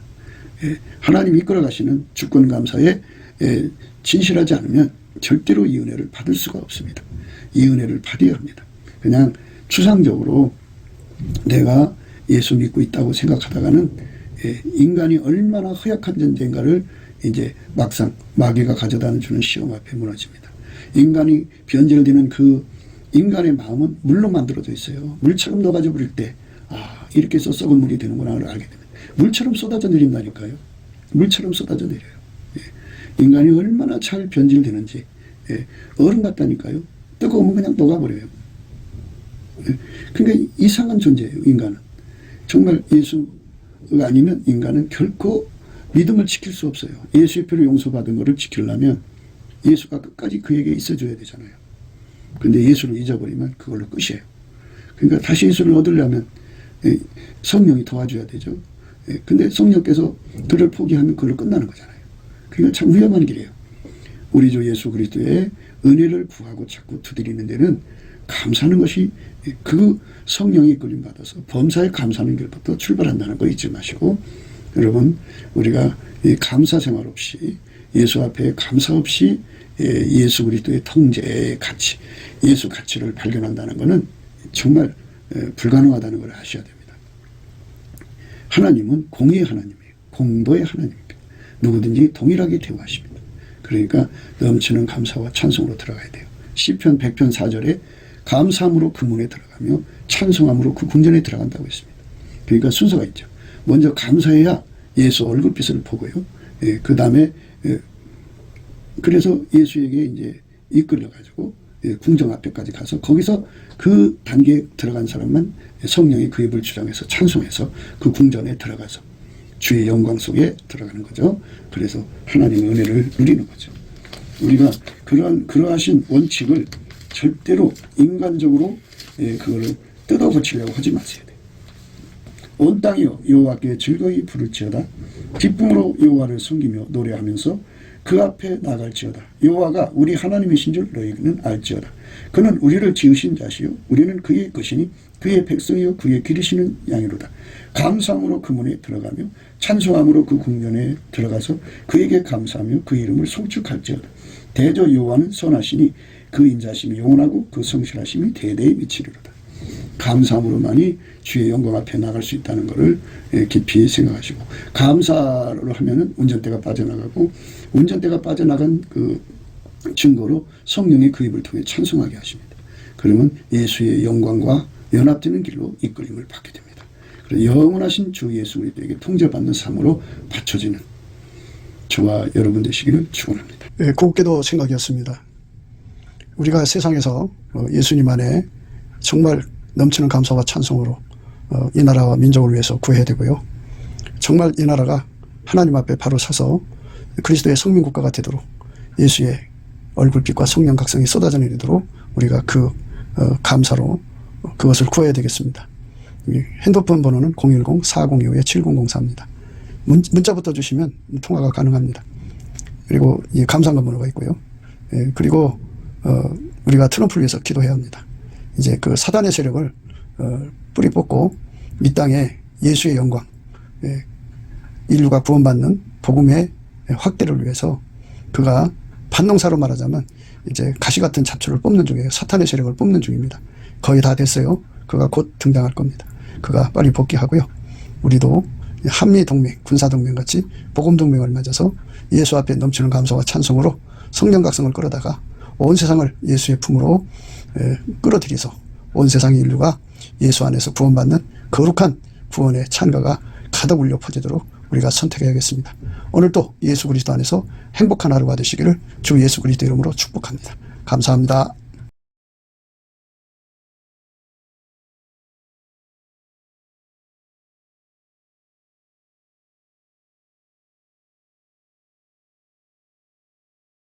S1: 하나님이 이끌어가시는 주권 감사에 진실하지 않으면 절대로 이 은혜를 받을 수가 없습니다. 이 은혜를 받아야 합니다. 그냥 추상적으로 내가 예수 믿고 있다고 생각하다가는 인간이 얼마나 허약한 존재인가를 이제 막상 마귀가 가져다 주는 시험 앞에 무너집니다. 인간이 변질되는 그 인간의 마음은 물로 만들어져 있어요. 물처럼 녹아져 버릴 때 이렇게 해서 썩은 물이 되는구나를 알게 됩니다. 물처럼 쏟아져 내린다니까요. 물처럼 쏟아져 내려요. 인간이 얼마나 잘 변질되는지 얼음 같다니까요. 뜨거우면 그냥 녹아버려요. 그러니까 이상한 존재예요. 인간은. 정말 예수가 아니면 인간은 결코 믿음을 지킬 수 없어요. 예수의 피로 용서받은 것을 지키려면 예수가 끝까지 그에게 있어줘야 되잖아요. 근데 예수를 잊어버리면 그걸로 끝이에요. 그러니까 다시 예수를 얻으려면 성령이 도와줘야 되죠. 근데 성령께서 그를 포기하면 그걸로 끝나는 거잖아요. 그러니까 참 위험한 길이에요. 우리 주 예수 그리스도의 은혜를 구하고 자꾸 두드리는 데는 감사하는 것이 그 성령이 이끌림 받아서 범사에 감사하는 길부터 출발한다는 거 잊지 마시고, 여러분 우리가 이 감사 생활 없이 예수 앞에 감사 없이 예수 그리스도의 통제의 가치, 예수 가치를 발견한다는 것은 정말 불가능하다는 걸 아셔야 됩니다. 하나님은 공의의 하나님이에요. 공도의 하나님입니다. 누구든지 동일하게 대우하십니다. 그러니까 넘치는 감사와 찬송으로 들어가야 돼요. 시편 100편 4절에 감사함으로 그 문에 들어가며 찬송함으로 그 궁전에 들어간다고 했습니다. 그러니까 순서가 있죠. 먼저 감사해야 예수 얼굴빛을 보고요. 그 다음에 그래서 예수에게 이제 이끌려가지고 궁정 앞에까지 가서 거기서 그 단계에 들어간 사람만 성령이 그 입을 주장해서 찬송해서 그 궁전에 들어가서 주의 영광 속에 들어가는 거죠. 그래서 하나님의 은혜를 누리는 거죠. 우리가 그러하신 원칙을 절대로 인간적으로 그거를 뜯어 고치려고 하지 마세요. 온 땅이여 여호와께 즐거이 부를지어다. 기쁨으로 여호와를 섬기며 노래하면서 그 앞에 나갈지어다. 여호와가 우리 하나님이신 줄 너희는 알지어다. 그는 우리를 지으신 자시요 우리는 그의 것이니 그의 백성이요 그의 기르시는 양이로다. 감사함으로 그 문에 들어가며 찬송함으로 그 궁전에 들어가서 그에게 감사하며 그 이름을 송축할지어다. 대저 여호와는 선하시니 그 인자심이 영원하고 그 성실하심이 대대에 미치리로다. 감사함으로만이 주의 영광 앞에 나갈 수 있다는 것을 깊이 생각하시고, 감사를 하면은 운전대가 빠져나가고, 운전대가 빠져나간 그 증거로 성령이 그 입을 통해 찬송하게 하십니다. 그러면 예수의 영광과 연합되는 길로 이끌림을 받게 됩니다. 그래서 영원하신 주 예수 그리스도에게 통제받는 삶으로 받쳐지는 저와 여러분 되시기를 축원합니다.
S2: 네, 곱게도 생각이었습니다. 우리가 세상에서 예수님 안에 정말 넘치는 감사와 찬송으로 이 나라와 민족을 위해서 구해야 되고요. 정말 이 나라가 하나님 앞에 바로 서서 그리스도의 성민국가가 되도록 예수의 얼굴빛과 성령 각성이 쏟아져 내리도록 우리가 그 감사로 그것을 구해야 되겠습니다. 핸드폰 번호는 010-4025-7004입니다. 문자부터 주시면 통화가 가능합니다. 그리고 이 감사한 번호가 있고요. 그리고 우리가 트럼프를 위해서 기도해야 합니다. 이제 그 사단의 세력을 뿌리 뽑고 이 땅에 예수의 영광, 인류가 구원받는 복음의 확대를 위해서 그가 반농사로 말하자면 이제 가시 같은 잡초를 뽑는 중이에요. 사탄의 세력을 뽑는 중입니다. 거의 다 됐어요. 그가 곧 등장할 겁니다. 그가 빨리 복귀하고요. 우리도 한미동맹, 군사동맹 같이 복음동맹을 맺어서 예수 앞에 넘치는 감사와 찬송으로 성령 각성을 끌어다가 온 세상을 예수의 품으로 끌어들여서 온 세상의 인류가 예수 안에서 구원받는 거룩한 구원의 찬가가 가득 울려 퍼지도록 우리가 선택해야겠습니다. 오늘도 예수 그리스도 안에서 행복한 하루가 되시기를 주 예수 그리스도 이름으로 축복합니다. 감사합니다.